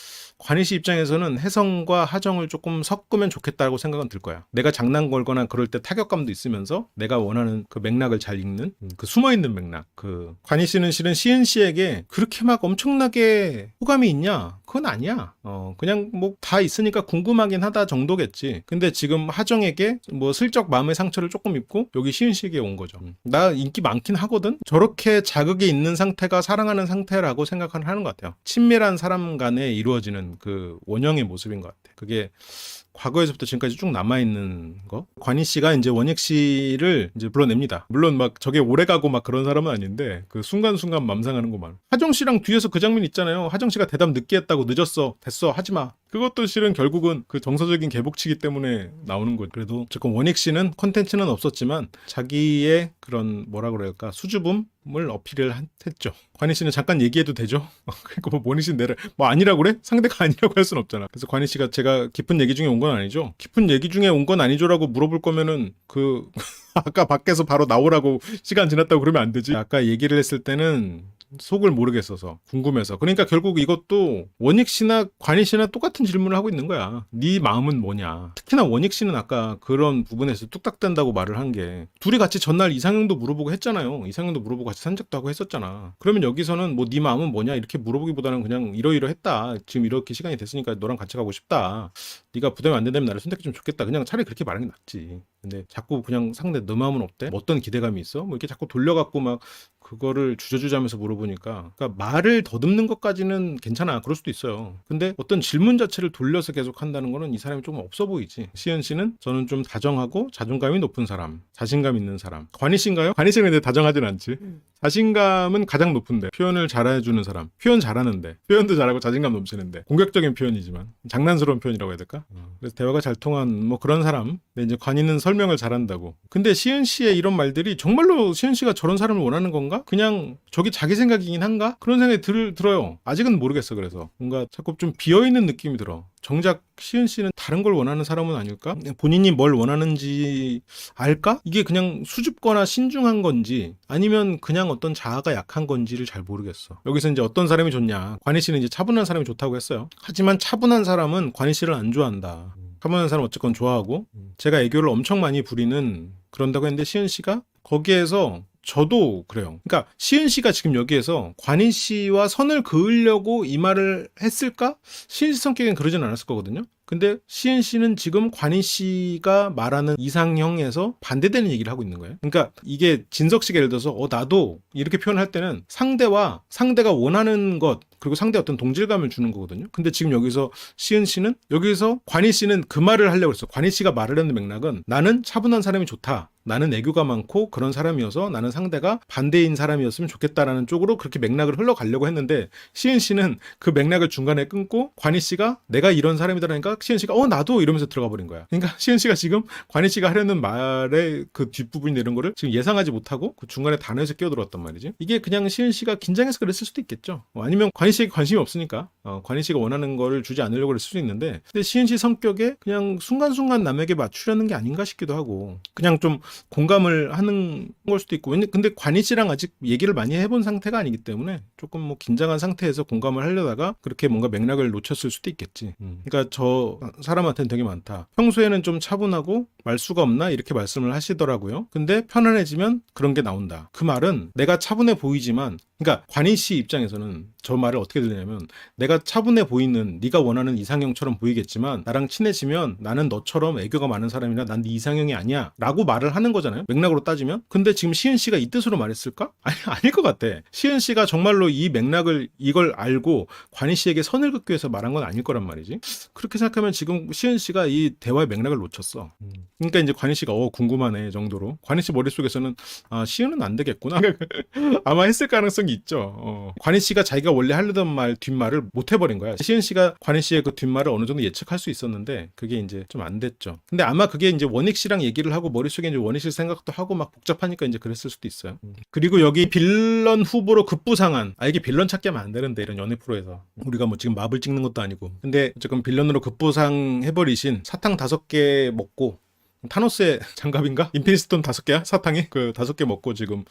관희 씨 입장에서는 혜성과 하정을 조금 섞으면 좋겠다고 생각은 들 거야. 내가 장난 걸거나 그럴 때 타격감도 있으면서 내가 원하는 그 맥락을 잘 읽는 그 숨어있는 맥락. 그 관희 씨는 실은 시은 씨에게 그렇게 막 엄청나게 호감이 있냐? 그건 아니야. 그냥 뭐 다 있으니까 궁금하긴 하다 정도겠지. 근데 지금 하정에게 뭐 슬쩍 마음의 상처를 조금 입고 여기 시은 씨에게 온 거죠. 나 인기 많긴 하거든? 저렇게 자극이 있는 상태가 사랑하는 상태라고 생각을 하는 것 같아요. 친밀한 사람 간에 이루어지는 그 원형의 모습인 것 같아. 그게 과거에서부터 지금까지 쭉 남아있는 거. 관희 씨가 이제 원익 씨를 이제 불러냅니다. 물론 막 저게 오래가고 막 그런 사람은 아닌데 그 순간순간 맘상하는 것만. 하정 씨랑 뒤에서 그 장면 있잖아요. 하정 씨가 대답 늦게 했다고 늦었어. 됐어. 하지마. 그것도 실은 결국은 그 정서적인 개복치기 때문에 나오는 거죠. 그래도 어쨌건 원익 씨는 콘텐츠는 없었지만 자기의 그런 뭐라 그럴까 수줍음을 어필을 했죠. 관희 씨는 잠깐 얘기해도 되죠? 그러니까 뭐 원익 씨는 내를 뭐 아니라고 그래? 상대가 아니라고 할 순 없잖아. 그래서 관희 씨가 제가 깊은 얘기 중에 온 건 아니죠. 깊은 얘기 중에 온 건 아니죠라고 물어볼 거면은 그 아까 밖에서 바로 나오라고 시간 지났다고 그러면 안 되지. 아까 얘기를 했을 때는 속을 모르겠어서 궁금해서. 그러니까 결국 이것도 원익 씨나 관희 씨나 똑같은 질문을 하고 있는 거야. 네 마음은 뭐냐. 특히나 원익 씨는 아까 그런 부분에서 뚝딱된다고 말을 한 게 둘이 같이 전날 이상형도 물어보고 했잖아요. 이상형도 물어보고 같이 산책도 하고 했었잖아. 그러면 여기서는 뭐 네 마음은 뭐냐 이렇게 물어보기보다는 그냥 이러이러했다. 지금 이렇게 시간이 됐으니까 너랑 같이 가고 싶다. 네가 부담이 안 된다면 나를 선택해 좀 좋겠다. 그냥 차라리 그렇게 말하는 게 낫지. 근데 자꾸 그냥 상대 너 마음은 어때? 뭐 어떤 기대감이 있어? 뭐 이렇게 자꾸 돌려갖고 막 그거를 주저주저하면서 물어보니까 그러니까 말을 더듬는 것까지는 괜찮아. 그럴 수도 있어요. 근데 어떤 질문 자체를 돌려서 계속 한다는 거는 이 사람이 좀 없어 보이지. 시은 씨는 저는 좀 다정하고 자존감이 높은 사람, 자신감 있는 사람. 관희 씨인가요? 관희 씨는 근데 다정하진 않지. 자신감은 가장 높은데 표현을 잘해주는 사람. 표현 잘하는데 표현도 잘하고 자신감 넘치는데 공격적인 표현이지만 장난스러운 표현이라고 해야 될까? 그래서 대화가 잘 통한 뭐 그런 사람. 근데 이제 관희는 설명을 잘한다고. 근데 시은 씨의 이런 말들이 정말로 시은 씨가 저런 사람을 원하는 건가? 그냥 저게 자기 생각이긴 한가? 그런 생각이 들어요. 아직은 모르겠어. 그래서 뭔가 자꾸 좀 비어있는 느낌이 들어. 정작 시은 씨는 다른 걸 원하는 사람은 아닐까? 본인이 뭘 원하는지 알까? 이게 그냥 수줍거나 신중한 건지 아니면 그냥 어떤 자아가 약한 건지를 잘 모르겠어. 여기서 이제 어떤 사람이 좋냐? 관희 씨는 이제 차분한 사람이 좋다고 했어요. 하지만 차분한 사람은 관희 씨를 안 좋아한다. 차분한 사람 어쨌건 좋아하고 제가 애교를 엄청 많이 부리는 그런다고 했는데 시은 씨가 거기에서 저도 그래요. 그러니까 시은 씨가 지금 여기에서 관희 씨와 선을 그으려고 이 말을 했을까? 시은 씨 성격엔 그러진 않았을 거거든요. 근데 시은 씨는 지금 관희 씨가 말하는 이상형에서 반대되는 얘기를 하고 있는 거예요. 그러니까 이게 진석 씨가 예를 들어서 나도 이렇게 표현할 때는 상대가 원하는 것 그리고 상대의 어떤 동질감을 주는 거거든요. 근데 지금 여기서 시은 씨는 여기서 관희 씨는 그 말을 하려고 했어. 관희 씨가 말을 하는 맥락은 나는 차분한 사람이 좋다. 나는 애교가 많고 그런 사람이어서 나는 상대가 반대인 사람이었으면 좋겠다라는 쪽으로 그렇게 맥락을 흘러가려고 했는데 시은 씨는 그 맥락을 중간에 끊고 관희 씨가 내가 이런 사람이다라니까 시은 씨가 나도 이러면서 들어가 버린 거야. 그러니까 시은 씨가 지금 관희 씨가 하려는 말의 그 뒷부분이 이런 거를 지금 예상하지 못하고 그 중간에 단어에서 끼어들었단 말이지. 이게 그냥 시은 씨가 긴장해서 그랬을 수도 있겠죠. 아니면 관희 씨에게 관심이 없으니까 관희 씨가 원하는 거를 주지 않으려고 그랬을 수도 있는데 근데 시은 씨 성격에 그냥 순간순간 남에게 맞추려는 게 아닌가 싶기도 하고 그냥 좀 공감을 하는 걸 수도 있고 근데 관희 씨랑 아직 얘기를 많이 해본 상태가 아니기 때문에 조금 뭐 긴장한 상태에서 공감을 하려다가 그렇게 뭔가 맥락을 놓쳤을 수도 있겠지. 그러니까 저 사람한테는 되게 많다. 평소에는 좀 차분하고 말수가 없나 이렇게 말씀을 하시더라고요. 근데 편안해지면 그런 게 나온다. 그 말은 내가 차분해 보이지만 그러니까 관희 씨 입장에서는 저 말을 어떻게 들리냐면 내가 차분해 보이는 네가 원하는 이상형처럼 보이겠지만 나랑 친해지면 나는 너처럼 애교가 많은 사람이라 난 네 이상형이 아니야 라고 말을 하는 거잖아요. 맥락으로 따지면. 근데 지금 시은 씨가 이 뜻으로 말했을까? 아닐 것 같아. 시은 씨가 정말로 이 맥락을 이걸 알고 관희 씨에게 선을 긋기 위해서 말한 건 아닐 거란 말이지. 그렇게 생각하면 지금 시은 씨가 이 대화의 맥락을 놓쳤어. 그러니까 이제 관희 씨가 궁금하네 정도로 관희 씨 머릿속에서는 시은은 안 되겠구나 아마 했을 가능성이 있죠. 관희 씨가 자기가 원래 하려던 말 뒷말을 못 해버린 거야. 시은 씨가 관희 씨의 그 뒷말을 어느 정도 예측할 수 있었는데 그게 이제 좀 안 됐죠. 근데 아마 그게 이제 원익 씨랑 얘기를 하고 머릿속에 이제 원익 씨 생각도 하고 막 복잡하니까 이제 그랬을 수도 있어요. 그리고 여기 빌런 후보로 급부상한 이게 빌런 찾기 하면 안 되는데 이런 연애 프로에서 우리가 뭐 지금 마블 찍는 것도 아니고 근데 어쨌든 빌런으로 급부상 해버리신 사탕 5개 먹고 타노스의 장갑인가? 인피니스톤 5개야? 사탕이? 그 5개 먹고 지금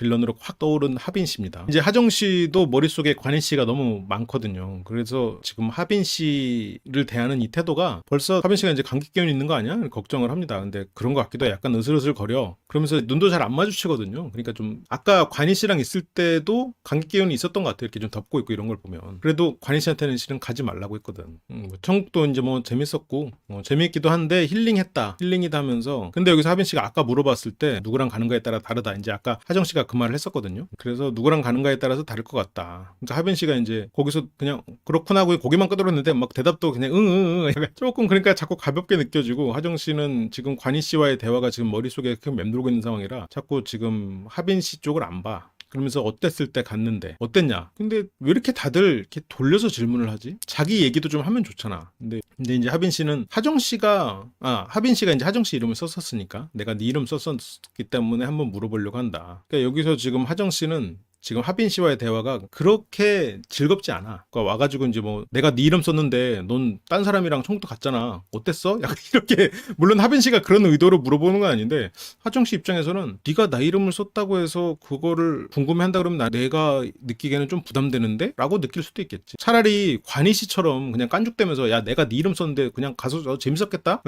빌런으로 확 떠오른 하빈 씨입니다. 이제 하정 씨도 머릿속에 관희 씨가 너무 많거든요. 그래서 지금 하빈 씨를 대하는 이 태도가 벌써 하빈 씨가 이제 감기 기운이 있는 거 아니야? 걱정을 합니다. 근데 그런 것 같기도 해. 약간 으슬으슬 거려. 그러면서 눈도 잘 안 마주치거든요. 그러니까 좀 아까 관희 씨랑 있을 때도 감기 기운이 있었던 것 같아요. 이렇게 좀 덮고 있고 이런 걸 보면. 그래도 관희 씨한테는 실은 가지 말라고 했거든. 천국도 이제 뭐 재밌었고 재미있기도 한데 힐링했다. 힐링이다 하면서 근데 여기서 하빈 씨가 아까 물어봤을 때 누구랑 가는가에 따라 다르다. 이제 아까 하정 씨가 그 말을 했었거든요. 그래서 누구랑 가는가에 따라서 다를 것 같다. 그러니까 하빈 씨가 이제 거기서 그냥 그렇구나 하고 고개만 끄덕였는데 막 대답도 그냥 응응응 조금 그러니까 자꾸 가볍게 느껴지고 하정 씨는 지금 관희 씨와의 대화가 지금 머릿속에 맴돌고 있는 상황이라 자꾸 지금 하빈 씨 쪽을 안 봐. 그러면서 어땠을 때 갔는데 어땠냐? 근데 왜 이렇게 다들 이렇게 돌려서 질문을 하지? 자기 얘기도 좀 하면 좋잖아. 근데 이제 하빈 씨는 하빈 씨가 이제 하정 씨 이름을 썼었으니까 내가 네 이름 썼었기 때문에 한번 물어보려고 한다. 그러니까 여기서 지금 하정 씨는 지금 하빈 씨와의 대화가 그렇게 즐겁지 않아. 그러니까 와가지고 이제 뭐 내가 네 이름 썼는데 넌 딴 사람이랑 청도 갔잖아. 어땠어? 약간 이렇게 물론 하빈 씨가 그런 의도로 물어보는 건 아닌데 하정 씨 입장에서는 네가 나 이름을 썼다고 해서 그거를 궁금해한다 그러면 내가 느끼기에는 좀 부담되는데? 라고 느낄 수도 있겠지. 차라리 관희 씨처럼 그냥 깐죽대면서 야 내가 네 이름 썼는데 그냥 가서 재밌었겠다?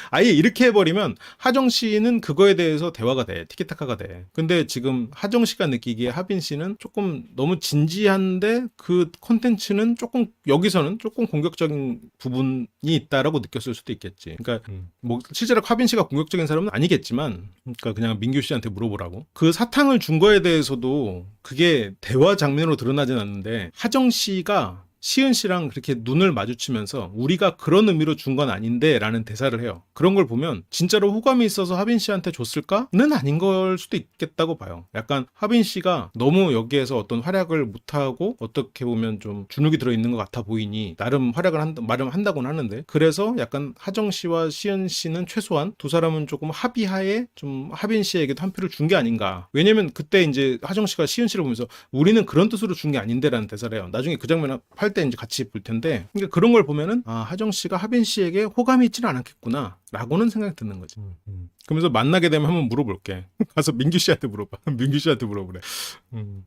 아예 이렇게 해버리면 하정 씨는 그거에 대해서 대화가 돼. 티키타카가 돼. 근데 지금 하정 씨가 느끼기에 하빈 씨는 조금 너무 진지한데 그 콘텐츠는 조금 여기서는 조금 공격적인 부분이 있다라고 느꼈을 수도 있겠지. 그러니까 뭐 실제로 하빈 씨가 공격적인 사람은 아니겠지만 그러니까 그냥 민규 씨한테 물어보라고. 그 사탕을 준 거에 대해서도 그게 대화 장면으로 드러나진 않는데 하정 씨가 시은 씨랑 그렇게 눈을 마주치면서 우리가 그런 의미로 준 건 아닌데 라는 대사를 해요. 그런 걸 보면 진짜로 호감이 있어서 하빈 씨한테 줬을까?는 아닌 걸 수도 있겠다고 봐요. 약간 하빈 씨가 너무 여기에서 어떤 활약을 못하고 어떻게 보면 좀 주눅이 들어있는 것 같아 보이니 나름 활약을 한다고는 하는데 그래서 약간 하정 씨와 시은 씨는 최소한 두 사람은 조금 합의하에 좀 하빈 씨에게도 한 표를 준 게 아닌가. 왜냐면 그때 이제 하정 씨가 시은 씨를 보면서 우리는 그런 뜻으로 준 게 아닌데 라는 대사를 해요. 나중에 그 장면 때 이제 같이 볼 텐데 그러니까 그런 걸 보면은 하정 씨가 하빈 씨에게 호감이 있지는 않았겠구나 라고는 생각이 드는 거지. 그러면서 만나게 되면 한번 물어볼게. 가서 민규 씨한테 물어봐. 민규 씨한테 물어보래.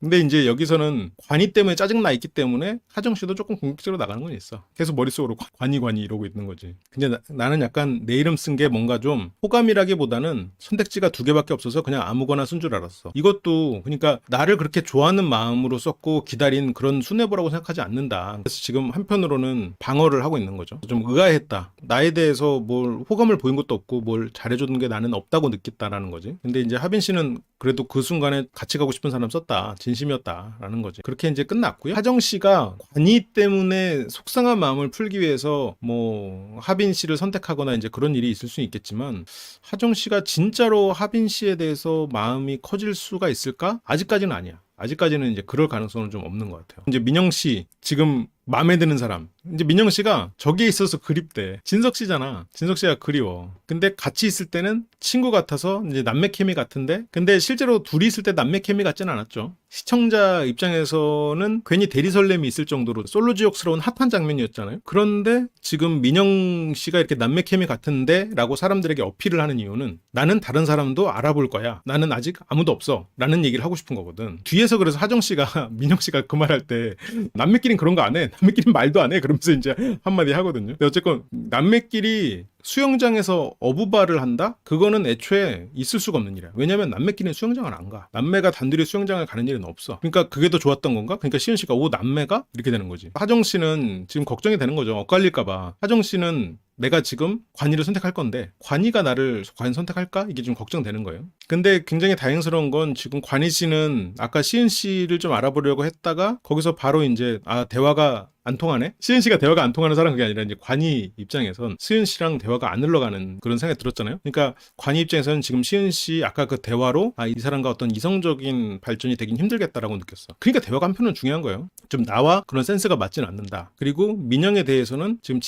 근데 이제 여기서는 관이 때문에 짜증나 있기 때문에 하정 씨도 조금 공격적으로 나가는 건 있어. 계속 머릿속으로 관이 이러고 있는 거지. 근데 나는 약간 내 이름 쓴 게 뭔가 좀 호감이라기보다는 선택지가 두 개밖에 없어서 그냥 아무거나 쓴 줄 알았어. 이것도 그러니까 나를 그렇게 좋아하는 마음으로 썼고 기다린 그런 수뇌부라고 생각하지 않는다. 그래서 지금 한편으로는 방어를 하고 있는 거죠. 좀 의아했다. 나에 대해서 뭘 호감을 보인 것도 없고 뭘 잘해줬는 게 나는 없다고 느꼈다라는 거지. 근데 이제 하빈 씨는 그래도 그 순간에 같이 가고 싶은 사람 썼다. 진심이었다라는 거지. 그렇게 이제 끝났고요. 하정 씨가 관이 때문에 속상한 마음을 풀기 위해서 뭐 하빈 씨를 선택하거나 이제 그런 일이 있을 수는 있겠지만 하정 씨가 진짜로 하빈 씨에 대해서 마음이 커질 수가 있을까? 아직까지는 아니야. 아직까지는 이제 그럴 가능성은 좀 없는 것 같아요. 이제 민영 씨 지금 마음에 드는 사람. 이제 민영 씨가 저기에 있어서 그립대. 진석 씨잖아. 진석 씨가 그리워. 근데 같이 있을 때는 친구 같아서 이제 남매 케미 같은데 근데 실제로 둘이 있을 때 남매 케미 같지는 않았죠. 시청자 입장에서는 괜히 대리 설렘이 있을 정도로 솔로지옥스러운 핫한 장면이었잖아요. 그런데 지금 민영 씨가 이렇게 남매 케미 같은데 라고 사람들에게 어필을 하는 이유는 나는 다른 사람도 알아볼 거야. 나는 아직 아무도 없어. 라는 얘기를 하고 싶은 거거든. 뒤에서 그래서 하정 씨가 민영 씨가 그 말 할 때 남매끼리는 그런 거 안 해. 남매끼리는 말도 안 해. 그러면서 이제 한마디 하거든요. 근데 어쨌건 남매끼리 수영장에서 어부바를 한다? 그거는 애초에 있을 수가 없는 일이야. 왜냐면 남매끼리는 수영장을 안 가. 남매가 단둘이 수영장을 가는 일은 없어. 그러니까 그게 더 좋았던 건가? 그러니까 시은 씨가 남매가? 이렇게 되는 거지. 하정 씨는 지금 걱정이 되는 거죠. 엇갈릴까 봐. 하정 씨는 내가 지금 관이를 선택할 건데 관이가 나를 과연 선택할까? 이게 좀 걱정되는 거예요. 근데 굉장히 다행스러운 건 지금 관이 씨는 아까 시은 씨를 좀 알아보려고 했다가 거기서 바로 이제 대화가 안 통하네? 시은 씨가 대화가 안 통하는 사람은 그게 아니라 이제 관이 입장에선 시은 씨랑 대화가 안 흘러가는 그런 생각이 들었잖아요. 그러니까 관이 입장에서는 지금 시은 씨 아까 그 대화로 이 사람과 어떤 이성적인 발전이 되긴 힘들겠다라고 느꼈어. 그러니까 대화가 한편은 중요한 거예요. 좀 나와 그런 센스가 맞지는 않는다. 그리고 민영에 대해서는 지금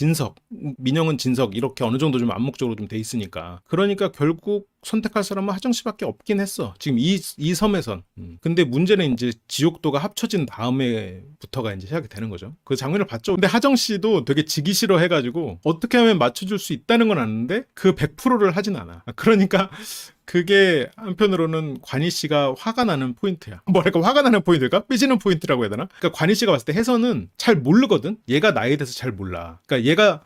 민영은 진석 이렇게 어느 정도 좀 암묵적으로 좀 돼 있으니까. 그러니까 결국 선택할 사람은 하정 씨밖에 없긴 했어. 지금 이 섬에선. 근데 문제는 이제 지옥도가 합쳐진 다음에부터가 이제 시작이 되는 거죠. 그 장면을 봤죠. 근데 하정 씨도 되게 지기 싫어 해가지고 어떻게 하면 맞춰줄 수 있다는 건 아는데 그 100%를 하진 않아. 그러니까 그게 한편으로는 관희 씨가 화가 나는 포인트야. 뭐랄까 화가 나는 포인트일까? 삐지는 포인트라고 해야 되나? 그러니까 관희 씨가 봤을 때 혜선은 잘 모르거든. 얘가 나에 대해서 잘 몰라. 그러니까 얘가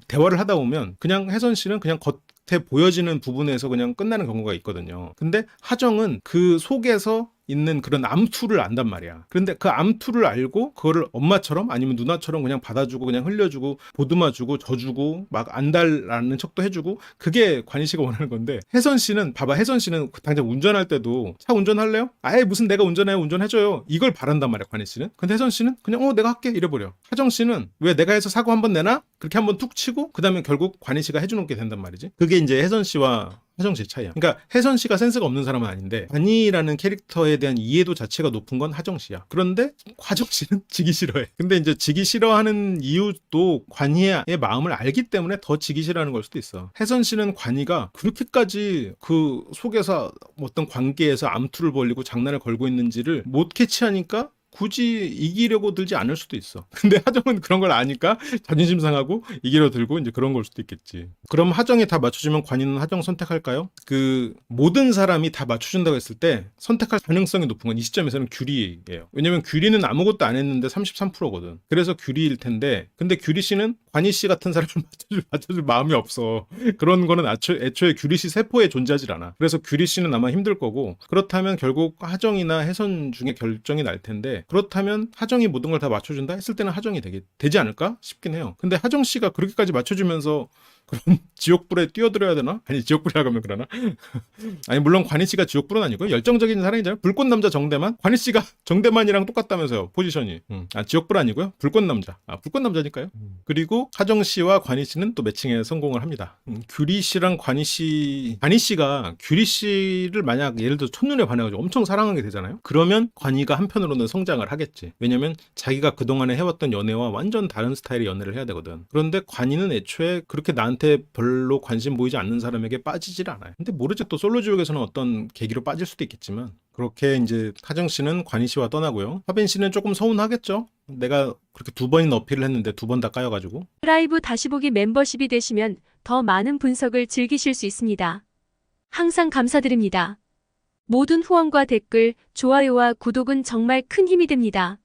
대화를 하다 보면 그냥 혜선 씨는 그냥 겉에 보여지는 부분에서 그냥 끝나는 경우가 있거든요. 근데 하정은 그 속에서 있는 그런 암투를 안단 말이야. 그런데 그 암투를 알고 그거를 엄마처럼 아니면 누나처럼 그냥 받아주고 그냥 흘려주고 보듬어주고 져주고 막 안달나는 척도 해주고 그게 관희 씨가 원하는 건데 혜선 씨는 봐봐 혜선 씨는 당장 운전할 때도 차 운전할래요? 아예 무슨 내가 운전해요 운전해줘요 이걸 바란단 말이야 관희 씨는. 근데 혜선 씨는 그냥 내가 할게 이래버려. 하정 씨는 왜 내가 해서 사고 한번 내나? 그렇게 한번 툭 치고 그 다음에 결국 관희 씨가 해주는 게 된단 말이지. 그게 이제 혜선 씨와 하정 씨의 차이야. 그러니까 혜선 씨가 센스가 없는 사람은 아닌데 관희라는 캐릭터에 대한 이해도 자체가 높은 건 하정 씨야. 그런데 하정 씨는 지기 싫어해. 근데 이제 지기 싫어하는 이유도 관희의 마음을 알기 때문에 더 지기 싫어하는 걸 수도 있어. 혜선 씨는 관희가 그렇게까지 그 속에서 어떤 관계에서 암투를 벌리고 장난을 걸고 있는지를 못 캐치하니까 굳이 이기려고 들지 않을 수도 있어. 근데 하정은 그런 걸 아니까 자존심 상하고 이기려 들고 이제 그런 걸 수도 있겠지. 그럼 하정이 다 맞춰주면 관이는 하정 선택할까요? 그 모든 사람이 다 맞춰준다고 했을 때 선택할 가능성이 높은 건 이 시점에서는 규리예요. 왜냐면 규리는 아무것도 안 했는데 33%거든. 그래서 규리일 텐데 근데 규리 씨는 관희 씨 같은 사람을 맞춰줄 마음이 없어. 그런 거는 애초에 규리 씨 세포에 존재하지 않아. 그래서 규리 씨는 아마 힘들 거고 그렇다면 결국 하정이나 혜선 중에 결정이 날 텐데 그렇다면 하정이 모든 걸 다 맞춰준다 했을 때는 하정이 되지 않을까 싶긴 해요. 근데 하정 씨가 그렇게까지 맞춰주면서 그럼 지옥불에 뛰어들어야 되나? 아니 지옥불이라고 하면 그러나? 아니 물론 관희 씨가 지옥불은 아니고 열정적인 사람이잖아요. 불꽃 남자 정대만? 관희 씨가 정대만이랑 똑같다면서요 포지션이. 지옥불 아니고요 불꽃 남자. 불꽃 남자니까요. 그리고 하정 씨와 관희 씨는 또 매칭에 성공을 합니다. 규리 씨랑 관희 씨가 규리 씨를 만약 예를 들어 첫눈에 반해가지고 엄청 사랑하게 되잖아요. 그러면 관희가 한편으로는 성장을 하겠지. 왜냐면 자기가 그동안에 해왔던 연애와 완전 다른 스타일의 연애를 해야 되거든. 그런데 관희는 애초에 그렇게 나한테 별로 관심 보이지 않는 사람에게 빠지질 않아요. 근데 모르지 또 솔로지옥에서는 어떤 계기로 빠질 수도 있겠지만 그렇게 이제 하정 씨는 관희 씨와 떠나고요. 하빈 씨는 조금 서운하겠죠. 내가 그렇게 2번이나 어필을 했는데 2번 다 까여가지고. 라이브 다시 보기 멤버십이 되시면 더 많은 분석을 즐기실 수 있습니다. 항상 감사드립니다. 모든 후원과 댓글, 좋아요와 구독은 정말 큰 힘이 됩니다.